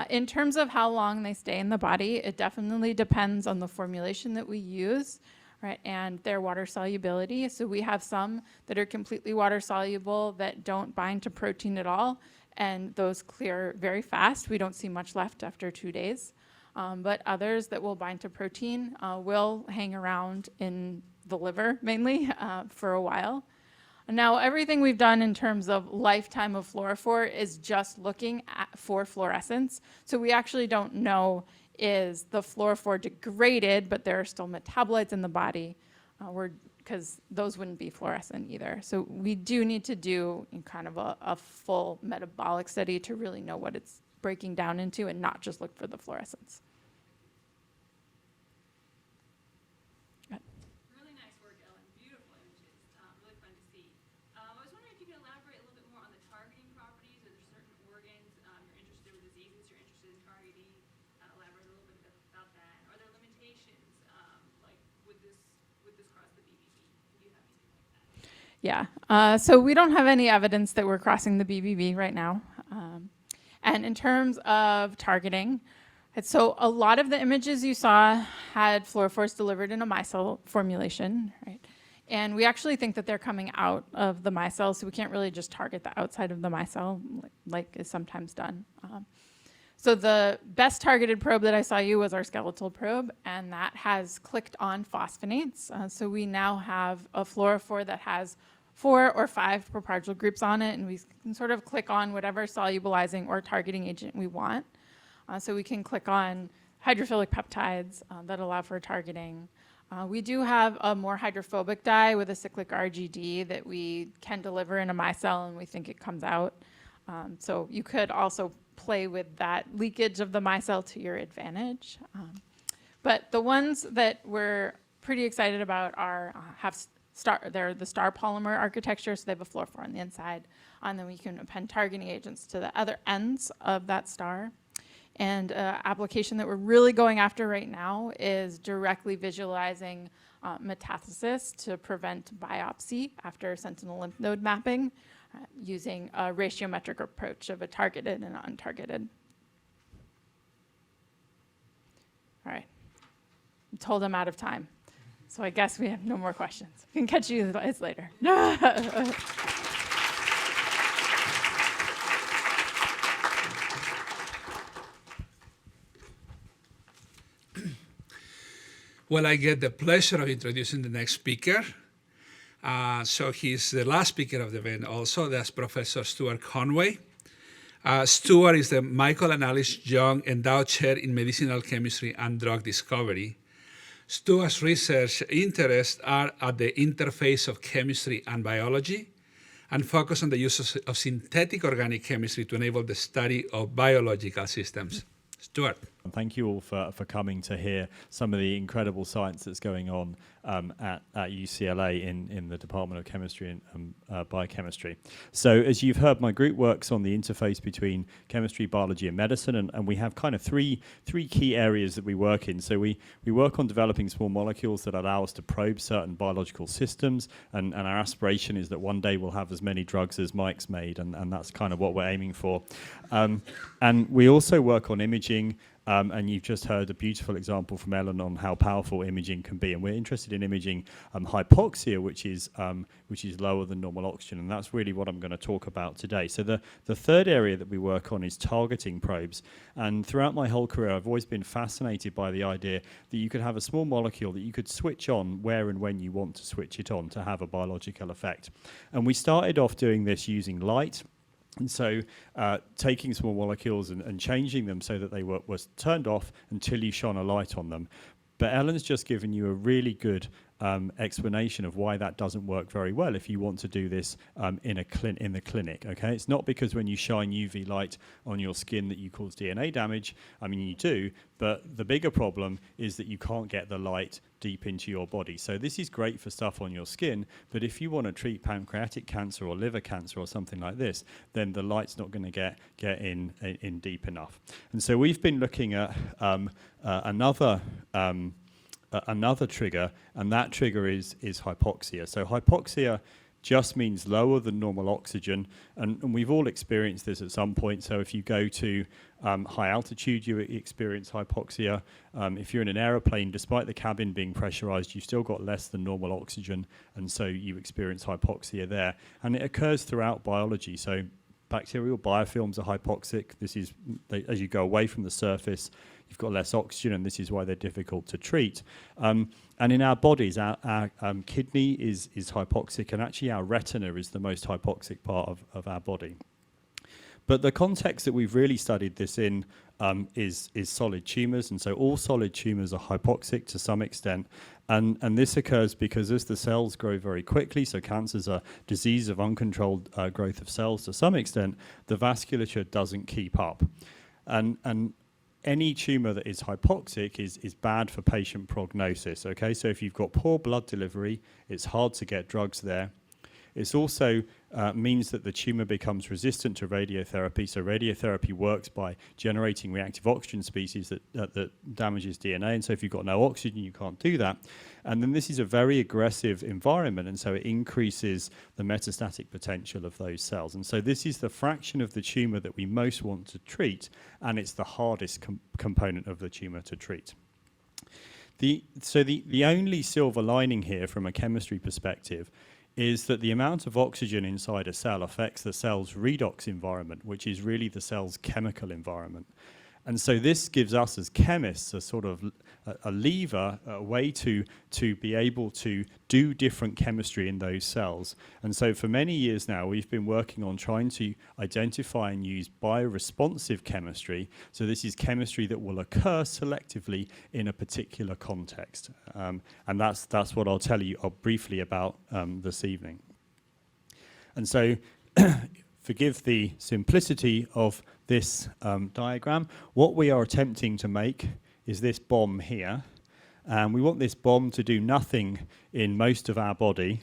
In terms of how long they stay in the body, it definitely depends on the formulation that we use, right, and their water solubility. So we have some that are completely water soluble that don't bind to protein at all, and those clear very fast. We don't see much left after 2 days. But others that will bind to protein will hang around in the liver mainly for a while. Now, everything we've done in terms of lifetime of fluorophore is just looking for fluorescence. So we actually don't know, is the fluorophore degraded, but there are still metabolites in the body, because those wouldn't be fluorescent either. So we do need to do kind of a full metabolic study to really know what it's breaking down into and not just look for the fluorescence. Really nice work, Ellen. Beautiful images. Really fun to see. I was wondering if you could elaborate a little bit more on the targeting properties. Are there certain organs you're interested in, diseases you're interested in targeting? Elaborate a little bit about that. Are there limitations, like would this cross the BBB? Do you have anything like that? Yeah. So we don't have any evidence that we're crossing the BBB right now. And in terms of targeting, so a lot of the images you saw had fluorophores delivered in a micelle formulation, right? And we actually think that they're coming out of the micelle, so we can't really just target the outside of the micelle like is sometimes done. So the best targeted probe that I saw you was our skeletal probe, and that has clicked on phosphonates. So we now have a fluorophore that has 4 or 5 propargyl groups on it, and we can sort of click on whatever solubilizing or targeting agent we want. So we can click on hydrophilic peptides that allow for targeting. We do have a more hydrophobic dye with a cyclic RGD that we can deliver in a micelle, and we think it comes out. So you could also play with that leakage of the micelle to your advantage. But the ones that we're pretty excited about are they're the star polymer architecture, so they have a fluorophore on the inside, and then we can append targeting agents to the other ends of that star. And application that we're really going after right now is directly visualizing metastasis to prevent biopsy after sentinel lymph node mapping using a ratiometric approach of a targeted and untargeted. All right, I'm told I'm out of time. So I guess we have no more questions. We can catch you guys later. Well, I get the pleasure of introducing the next speaker. So he's the last speaker of the event also. That's Professor Stuart Conway. Stuart is the Michael and Alice Jung Endowed Chair in Medicinal Chemistry and Drug Discovery. Stuart's research interests are at the interface of chemistry and biology and focus on the use of synthetic organic chemistry to enable the study of biological systems. Stuart. Thank you all for coming to hear some of the incredible science that's going on at UCLA in the Department of Chemistry and Biochemistry. So as you've heard, my group works on the interface between chemistry, biology, and medicine, and we have kind of three key areas that we work in. So we work on developing small molecules that allow us to probe certain biological systems, and our aspiration is that one day we'll have as many drugs as Mike's made, and that's kind of what we're aiming for. And we also work on imaging. And you've just heard a beautiful example from Ellen on how powerful imaging can be. And we're interested in imaging hypoxia, which is lower than normal oxygen. And that's really what I'm going to talk about today. So the third area that we work on is targeting probes. And throughout my whole career, I've always been fascinated by the idea that you could have a small molecule that you could switch on where and when you want to switch it on to have a biological effect. And we started off doing this using light. And so taking small molecules and changing them so that they were turned off until you shone a light on them. But Ellen's just given you a really good explanation of why that doesn't work very well if you want to do this in the clinic. Okay, it's not because when you shine UV light on your skin that you cause DNA damage. I mean, you do, but the bigger problem is that you can't get the light deep into your body. So this is great for stuff on your skin, but if you want to treat pancreatic cancer or liver cancer or something like this, then the light's not going to get in deep enough. And so we've been looking at another trigger, and that trigger is hypoxia. So hypoxia just means lower than normal oxygen, and we've all experienced this at some point. So if you go to high altitude, you experience hypoxia. If you're in an aeroplane, despite the cabin being pressurized, you've still got less than normal oxygen, and so you experience hypoxia there. And it occurs throughout biology. So bacterial biofilms are hypoxic. This is, as you go away from the surface, you've got less oxygen, and this is why they're difficult to treat. And in our bodies, our kidney is hypoxic, and actually our retina is the most hypoxic part of our body. But the context that we've really studied this in is solid tumours, and so all solid tumours are hypoxic to some extent. And this occurs because as the cells grow very quickly, so cancer's a disease of uncontrolled growth of cells to some extent, the vasculature doesn't keep up. And any tumour that is hypoxic is bad for patient prognosis, okay? So if you've got poor blood delivery, it's hard to get drugs there. It also means that the tumour becomes resistant to radiotherapy. So radiotherapy works by generating reactive oxygen species that damages DNA. And so if you've got no oxygen, you can't do that. And then this is a very aggressive environment, and so it increases the metastatic potential of those cells. And so this is the fraction of the tumour that we most want to treat, and it's the hardest component of the tumour to treat. So the only silver lining here from a chemistry perspective is that the amount of oxygen inside a cell affects the cell's redox environment, which is really the cell's chemical environment. And so this gives us as chemists a sort of a lever, a way to be able to do different chemistry in those cells. And so for many years now, we've been working on trying to identify and use bioresponsive chemistry. So this is chemistry that will occur selectively in a particular context. And that's what I'll tell you briefly about this evening. And so forgive the simplicity of this diagram, what we are attempting to make is this bomb here. And we want this bomb to do nothing in most of our body.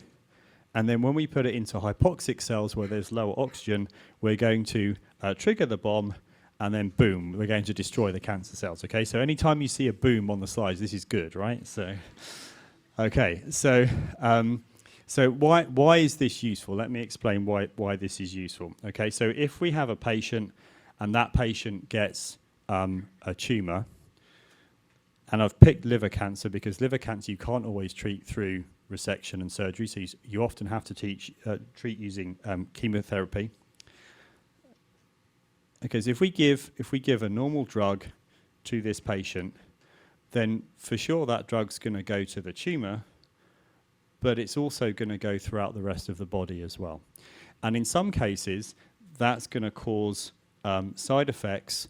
And then when we put it into hypoxic cells where there's lower oxygen, we're going to trigger the bomb, and then boom, we're going to destroy the cancer cells. Okay, so anytime you see a boom on the slides, this is good, right? So, okay, so why is this useful? Let me explain why this is useful. Okay, so if we have a patient and that patient gets a tumor, and I've picked liver cancer because liver cancer you can't always treat through resection and surgery, so you often have to treat using chemotherapy. Okay, so if we give a normal drug to this patient, then for sure that drug's going to go to the tumor, but it's also going to go throughout the rest of the body as well. And in some cases, that's going to cause side effects,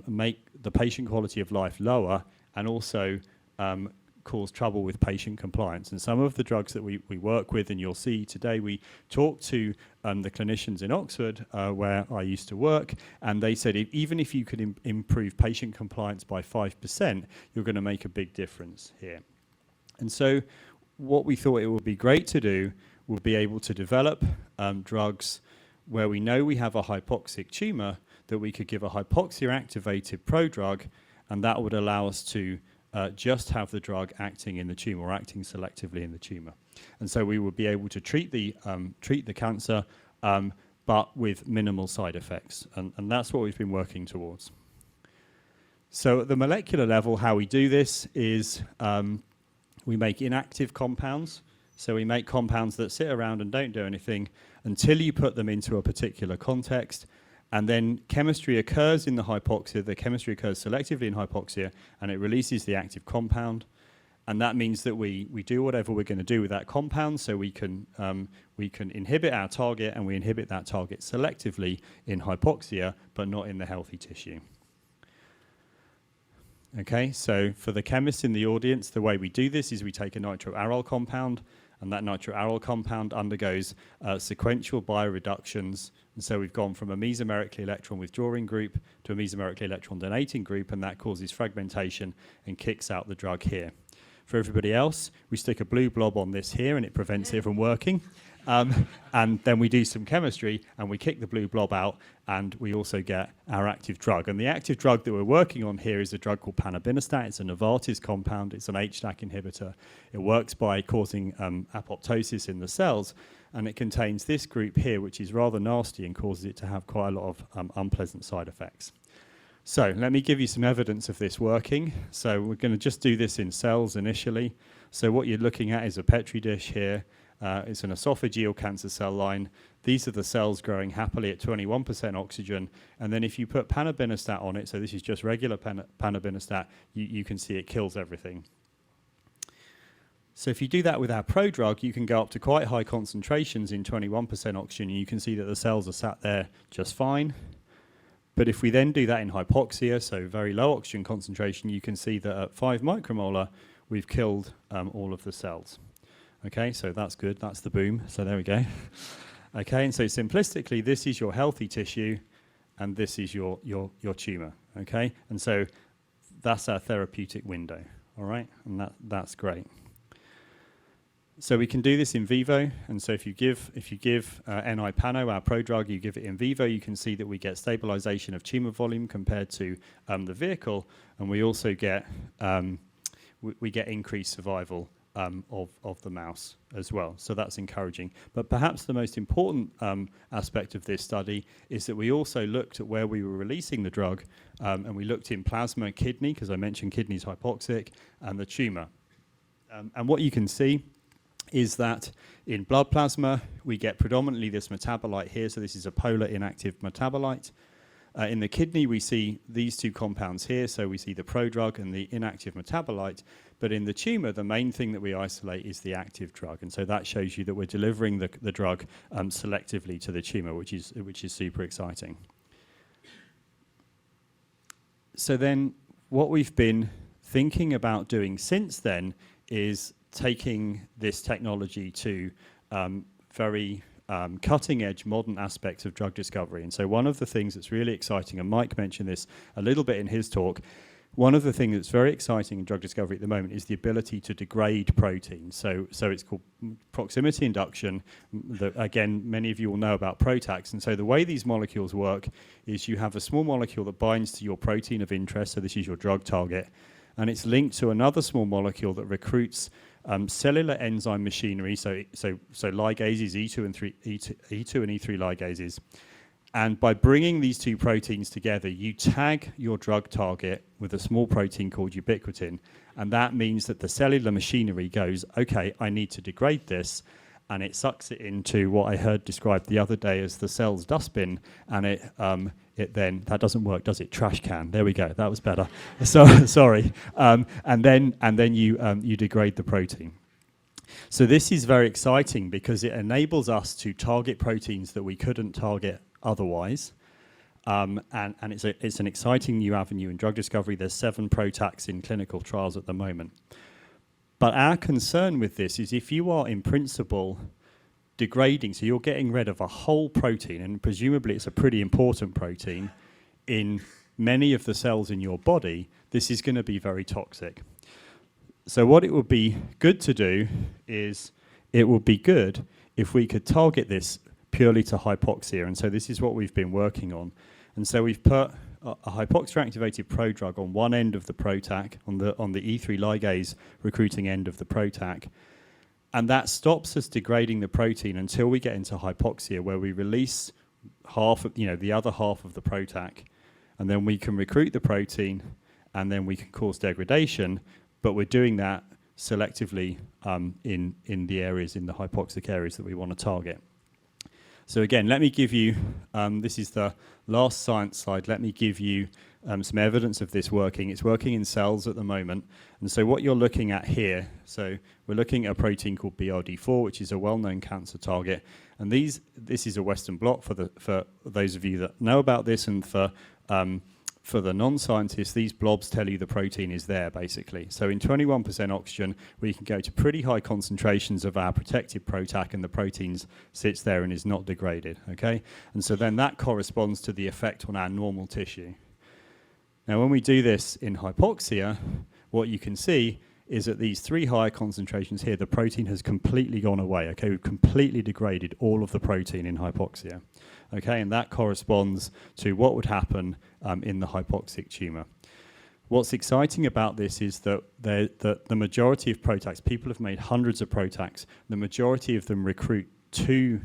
make the patient quality of life lower, and also cause trouble with patient compliance. And some of the drugs that we work with, and you'll see today, we talked to the clinicians in Oxford, where I used to work, and they said even if you could improve patient compliance by 5%, you're going to make a big difference here. And so what we thought it would be great to do would be able to develop drugs where we know we have a hypoxic tumor, that we could give a hypoxia-activated prodrug, and that would allow us to just have the drug acting in the tumor, or acting selectively in the tumor. And so we would be able to treat the cancer, but with minimal side effects. And that's what we've been working towards. So at the molecular level, how we do this is we make inactive compounds. So we make compounds that sit around and don't do anything until you put them into a particular context. And then chemistry occurs in the hypoxia. The chemistry occurs selectively in hypoxia, and it releases the active compound. And that means that we do whatever we're going to do with that compound, so we can inhibit our target, and we inhibit that target selectively in hypoxia, but not in the healthy tissue. Okay, so for the chemists in the audience, the way we do this is we take a nitroaryl compound, and that nitroaryl compound undergoes sequential bioreductions. And so we've gone from a mesomerically electron withdrawing group to a mesomerically electron donating group, and that causes fragmentation and kicks out the drug here. For everybody else, we stick a blue blob on this here, and it prevents it from working. And then we do some chemistry, and we kick the blue blob out, and we also get our active drug. And the active drug that we're working on here is a drug called panabinostat. It's a Novartis compound. It's an HDAC inhibitor. It works by causing apoptosis in the cells, and it contains this group here, which is rather nasty and causes it to have quite a lot of unpleasant side effects. So let me give you some evidence of this working. So we're going to just do this in cells initially. So what you're looking at is a Petri dish here. It's an esophageal cancer cell line. These are the cells growing happily at 21% oxygen. And then if you put panabinostat on it, so this is just regular panabinostat, you can see it kills everything. So if you do that with our prodrug, you can go up to quite high concentrations in 21% oxygen, and you can see that the cells are sat there just fine. But if we then do that in hypoxia, so very low oxygen concentration, you can see that at 5 micromolar, we've killed all of the cells. Okay, so that's good. That's the boom. So there we go. Okay, and so simplistically, this is your healthy tissue, and this is your tumor. Okay, and so that's our therapeutic window. All right, and that's great. So we can do this in vivo, and so if you give NI-Pano, our prodrug, you give it in vivo, you can see that we get stabilization of tumor volume compared to the vehicle, and we also get we get increased survival of the mouse as well. So that's encouraging. But perhaps the most important aspect of this study is that we also looked at where we were releasing the drug, and we looked in plasma, kidney, because I mentioned kidney's hypoxic, and the tumor. And what you can see is that in blood plasma, we get predominantly this metabolite here. So this is a polar inactive metabolite. In the kidney, we see these two compounds here. So we see the prodrug and the inactive metabolite. But in the tumor, the main thing that we isolate is the active drug. And so that shows you that we're delivering the drug selectively to the tumor, which is super exciting. So then what we've been thinking about doing since then is taking this technology to very cutting-edge modern aspects of drug discovery. And so one of the things that's really exciting, and Mike mentioned this a little bit in his talk, one of the things that's very exciting in drug discovery at the moment is the ability to degrade proteins. So it's called proximity induction. Again, many of you will know about PROTACs. And so the way these molecules work is you have a small molecule that binds to your protein of interest, so this is your drug target, and it's linked to another small molecule that recruits cellular enzyme machinery, so ligases, E2 and E3 ligases. And by bringing these two proteins together, you tag your drug target with a small protein called ubiquitin. And that means that the cellular machinery goes, okay, I need to degrade this. And it sucks it into what I heard described the other day as the cell's dustbin. And it then, that doesn't work, does it? Trash can. There we go. That was better. So sorry. And then you degrade the protein. So this is very exciting because it enables us to target proteins that we couldn't target otherwise. And it's an exciting new avenue in drug discovery. There's 7 PROTACs in clinical trials at the moment. But our concern with this is if you are in principle degrading, so you're getting rid of a whole protein, and presumably it's a pretty important protein, in many of the cells in your body, this is going to be very toxic. So what it would be good to do is it would be good if we could target this purely to hypoxia. And so this is what we've been working on. And so we've put a hypoxia-activated prodrug on one end of the PROTAC, on the E3 ligase recruiting end of the PROTAC. And that stops us degrading the protein until we get into hypoxia, where we release the other half of the PROTAC. And then we can recruit the protein, and then we can cause degradation. But we're doing that selectively in the areas, in the hypoxic areas that we want to target. So again, let me give you, this is the last science slide, let me give you some evidence of this working. It's working in cells at the moment. And so what you're looking at here, so we're looking at a protein called BRD4, which is a well-known cancer target. And this is a Western blot for those of you that know about this, and for the non-scientists, these blobs tell you the protein is there, basically. So in 21% oxygen, we can go to pretty high concentrations of our protected PROTAC, and the protein sits there and is not degraded, okay? And so then that corresponds to the effect on our normal tissue. Now, when we do this in hypoxia, what you can see is at these 3 higher concentrations here, the protein has completely gone away, okay? We've completely degraded all of the protein in hypoxia, okay? And that corresponds to what would happen in the hypoxic tumor. What's exciting about this is that the majority of PROTACs, people have made hundreds of PROTACs, the majority of them recruit 2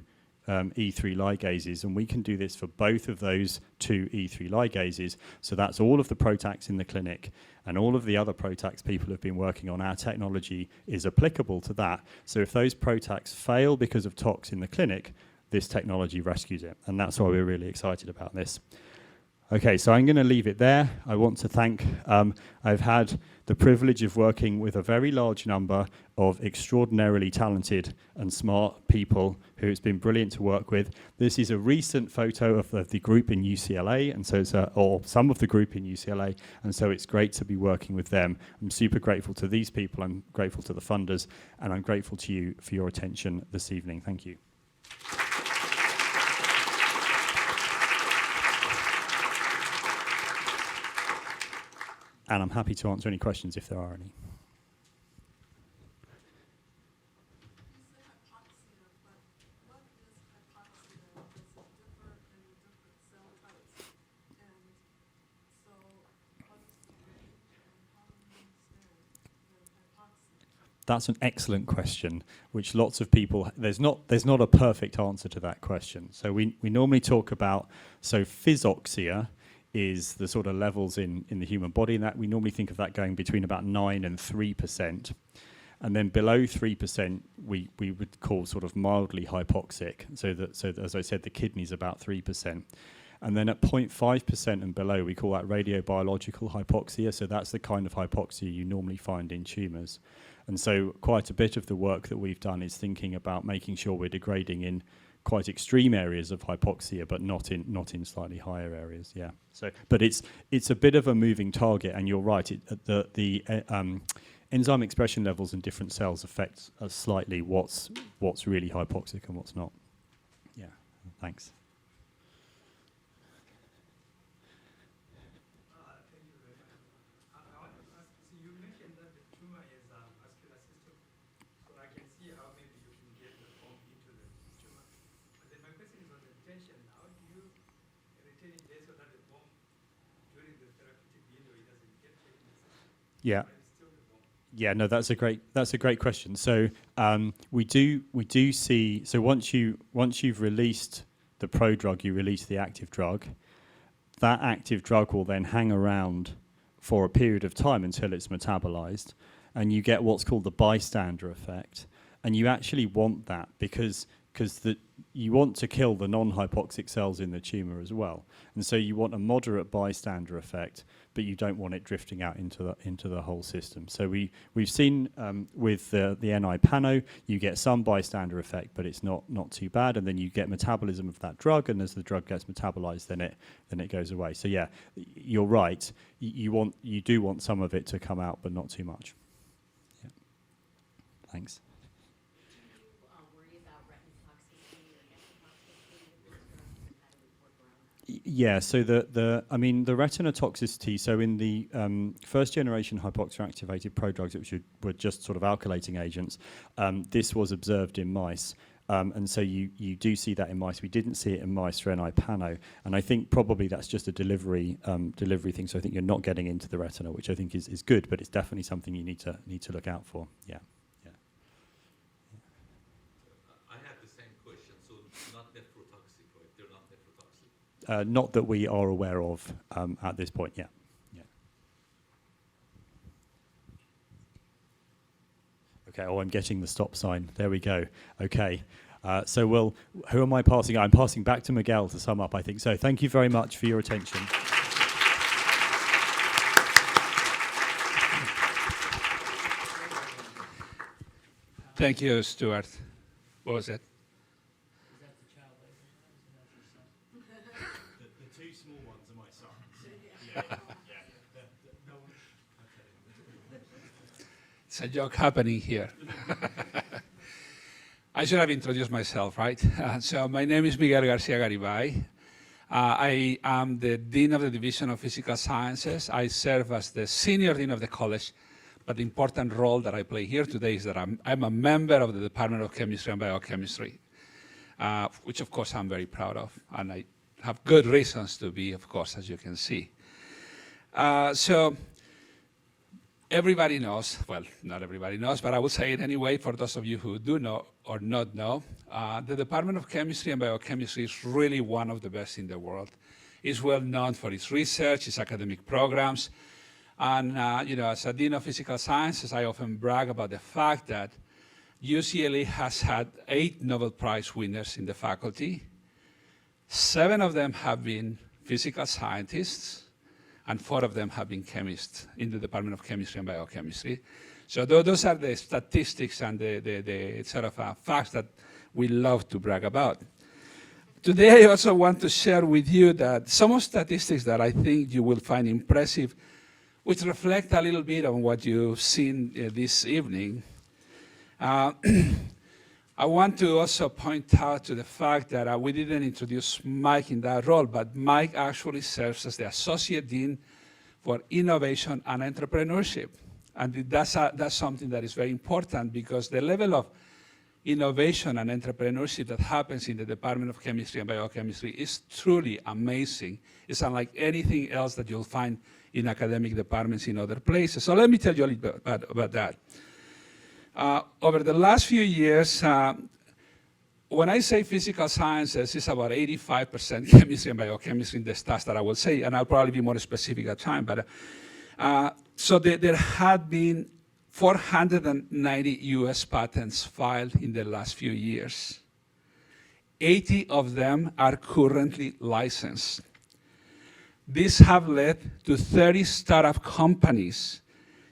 E3 ligases, and we can do this for both of those 2 E3 ligases. So that's all of the PROTACs in the clinic, and all of the other PROTACs people have been working on. Our technology is applicable to that. So if those PROTACs fail because of tox in the clinic, this technology rescues it, and that's why we're really excited about this. Okay, so I'm going to leave it there. I want to thank, I've had the privilege of working with a very large number of extraordinarily talented and smart people who it's been brilliant to work with. This is a recent photo of the group in UCLA, and so it's or some of the group in UCLA, and so it's great to be working with them. I'm super grateful to these people, I'm grateful to the funders, and I'm grateful to you for your attention this evening. Thank you. And I'm happy to answer any questions if there are any. That's an excellent question, which lots of people, there's not a perfect answer to that question. So we normally talk about, so physoxia is the sort of levels in the human body, and that we normally think of that going between about 9 and 3%. And then below 3%, we would call sort of mildly hypoxic. So as I said, the kidney's about 3%. And then at 0.5% and below, we call that radiobiological hypoxia. So that's the kind of hypoxia you normally find in tumors. And so quite a bit of the work that we've done is thinking about making sure we're degrading in quite extreme areas of hypoxia, but not in slightly higher areas. Yeah. So, but it's a bit of a moving target, and you're right. The enzyme expression levels in different cells affect slightly what's really hypoxic and what's not. Thanks. Thank you very much. I want to ask, so you mentioned that the tumor is a vascular system, so I can see how maybe you can get the bomb into the tumor. But then my question is on the retention. How do you retain it there so that the bomb, during the therapeutic window, it doesn't get taken? Yeah. Yeah, no, that's a great question. So we do see, so once you've released the prodrug, you release the active drug. That active drug will then hang around for a period of time until it's metabolized, and you get what's called the bystander effect. And you actually want that because you want to kill the non-hypoxic cells in the tumor as well. And so you want a moderate bystander effect, but you don't want it drifting out into the whole system. So we've seen with the NI-PANO, you get some bystander effect, but it's not too bad. And then you get metabolism of that drug, and as the drug gets metabolized, then it goes away. So yeah, you're right. You do want some of it to come out, but not too much. Yeah. Thanks. Yeah, so the retinotoxicity, so in the first generation hypoxia-activated prodrugs, which were just sort of alkylating agents, this was observed in mice. And so you do see that in mice. We didn't see it in mice for NI-PANO, and I think probably that's just a delivery thing. So I think you're not getting into the retina, which I think is good, but it's definitely something you need to look out for. Yeah. Not that we are aware of at this point, yeah. Okay, I'm getting the stop sign. There we go. Okay, so who am I passing? I'm passing back to Miguel to sum up, I think. So thank you very much for your attention. Thank you, Stuart. What was it? It's a joke happening here. I should have introduced myself, right? So my name is Miguel Garcia Garibay. I am the Dean of the Division of Physical Sciences. I serve as the Senior Dean of the College, but the important role that I play here today is that I'm a member of the Department of Chemistry and Biochemistry, which of course I'm very proud of, and I have good reasons to be, of course, as you can see. So everybody knows, well, not everybody knows, but I will say it anyway for those of you who do know or not know, the Department of Chemistry and Biochemistry is really one of the best in the world. It's well known for its research, its academic programs, and as a Dean of Physical Sciences, I often brag about the fact that UCLA has had 8 Nobel Prize winners in the faculty. 7 of them have been physical scientists, and 4 of them have been chemists in the Department of Chemistry and Biochemistry. So those are the statistics and the sort of facts that we love to brag about. Today, I also want to share with you that some of statistics that I think you will find impressive, which reflect a little bit on what you've seen this evening. I want to also point out to the fact that we didn't introduce Mike in that role, but Mike actually serves as the Associate Dean for Innovation and Entrepreneurship. And that's something that is very important because the level of innovation and entrepreneurship that happens in the Department of Chemistry and Biochemistry is truly amazing. It's unlike anything else that you'll find in academic departments in other places. So let me tell you a little bit about that. Over the last few years, when I say physical sciences, it's about 85% chemistry and biochemistry in the stats that I will say, and I'll probably be more specific at time. But so there had been 490 US patents filed in the last few years. 80 of them are currently licensed. These have led to 30 startup companies,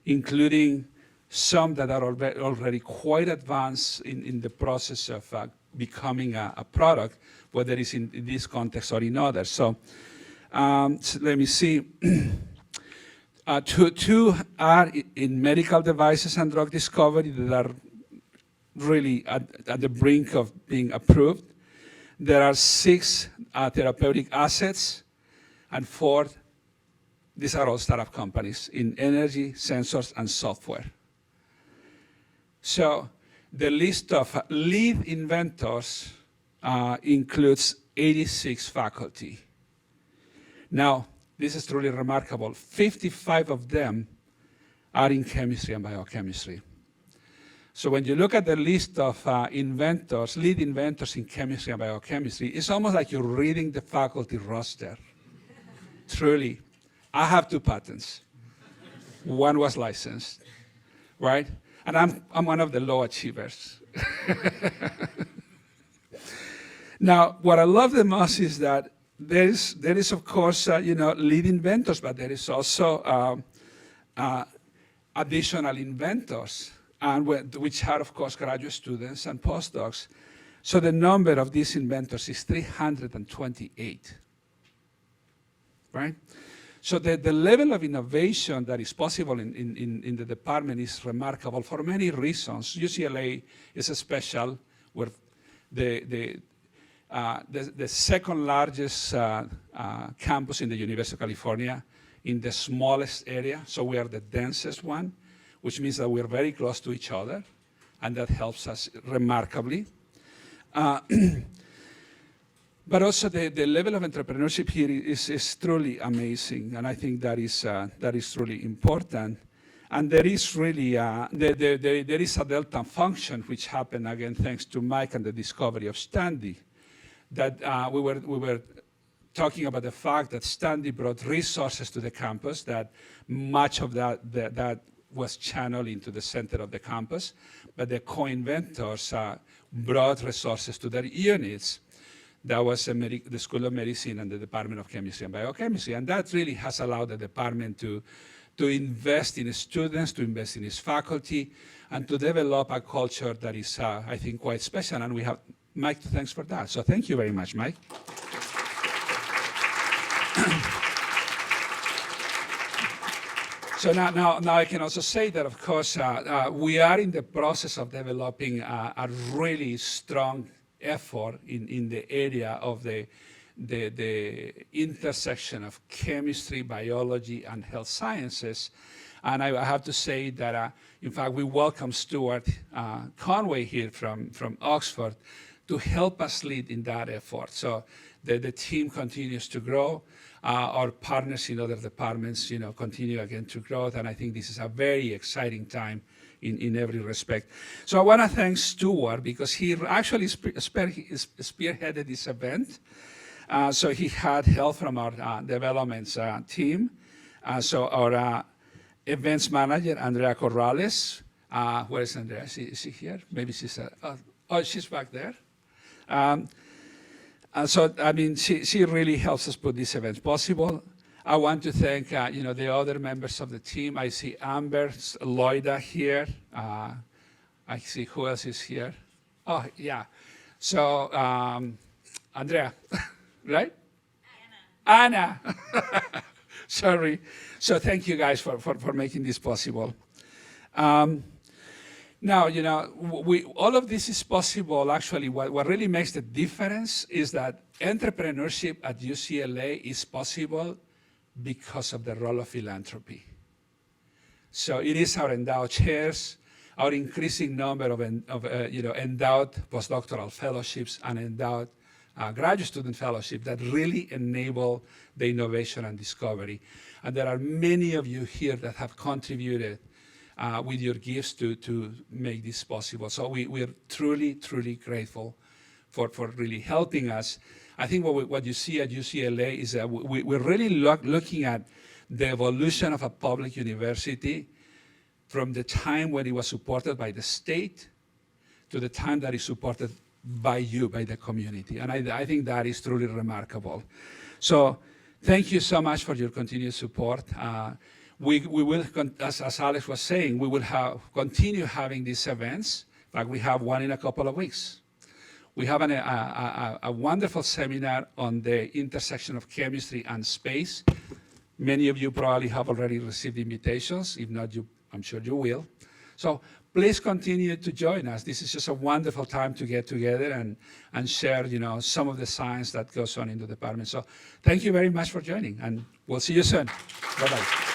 including some that are already quite advanced in the process of becoming a product, whether it's in this context or in others. So let me see. Two are in medical devices and drug discovery that are really at the brink of being approved. There are 6 therapeutic assets, and 4, these are all startup companies in energy, sensors, and software. So the list of lead inventors includes 86 faculty. Now, this is truly remarkable. 55 of them are in chemistry and biochemistry. So when you look at the list of inventors, lead inventors in chemistry and biochemistry, it's almost like you're reading the faculty roster. Truly. I have 2 patents. One was licensed, right? And I'm one of the low achievers. Now, what I love the most is that there is of course, lead inventors, but there is also additional inventors, and which are, of course, graduate students and postdocs. So the number of these inventors is 328, right? So the level of innovation that is possible in the department is remarkable for many reasons. UCLA is special. We're the second largest campus in the University of California, in the smallest area, so we are the densest one, which means that we're very close to each other, and that helps us remarkably. But also the level of entrepreneurship here is truly amazing, and I think that is truly important. And there is really there is a delta function which happened again thanks to Mike and the discovery of Standy. That we were talking about the fact that Standy brought resources to the campus, that much of that was channeled into the center of the campus, but the co-inventors brought resources to their units. That was the School of Medicine and the Department of Chemistry and Biochemistry, and that really has allowed the department to invest in students, to invest in its faculty, and to develop a culture that is, I think, quite special, and we have Mike to thanks for that. So thank you very much, Mike. So now I can also say that, of course, we are in the process of developing a really strong effort in the area of the intersection of chemistry, biology, and health sciences. And I have to say that, in fact, we welcome Stuart Conway here from Oxford to help us lead in that effort. So the team continues to grow. Our partners in other departments, continue again to grow, and I think this is a very exciting time in every respect. So I want to thank Stuart because he actually spearheaded this event. So he had help from our developments team. So our events manager, Andrea Corrales. Where is Andrea? Is she here? Maybe she's, she's back there. So, I mean, she really helps us put this event possible. I want to thank, the other members of the team. I see Amber, Loida here. I see who else is here. Oh, yeah. So, Andrea, right? Anna. Sorry. So thank you guys for making this possible. Now, all of this is possible. Actually, what really makes the difference is that entrepreneurship at UCLA is possible because of the role of philanthropy. So it is our endowed chairs, our increasing number of endowed postdoctoral fellowships and endowed graduate student fellowship that really enable the innovation and discovery. And there are many of you here that have contributed with your gifts to make this possible. So we are truly, truly grateful for really helping us. I think what you see at UCLA is that we're really looking at the evolution of a public university from the time when it was supported by the state to the time that it's supported by you, by the community. And I think that is truly remarkable. So thank you so much for your continued support. We will, as Alex was saying, we will continue having these events. In fact, we have one in a couple of weeks. We have a wonderful seminar on the intersection of chemistry and space. Many of you probably have already received invitations. If not, I'm sure you will. So please continue to join us. This is just a wonderful time to get together and share, some of the science that goes on in the department. So thank you very much for joining, and we'll see you soon. Bye-bye.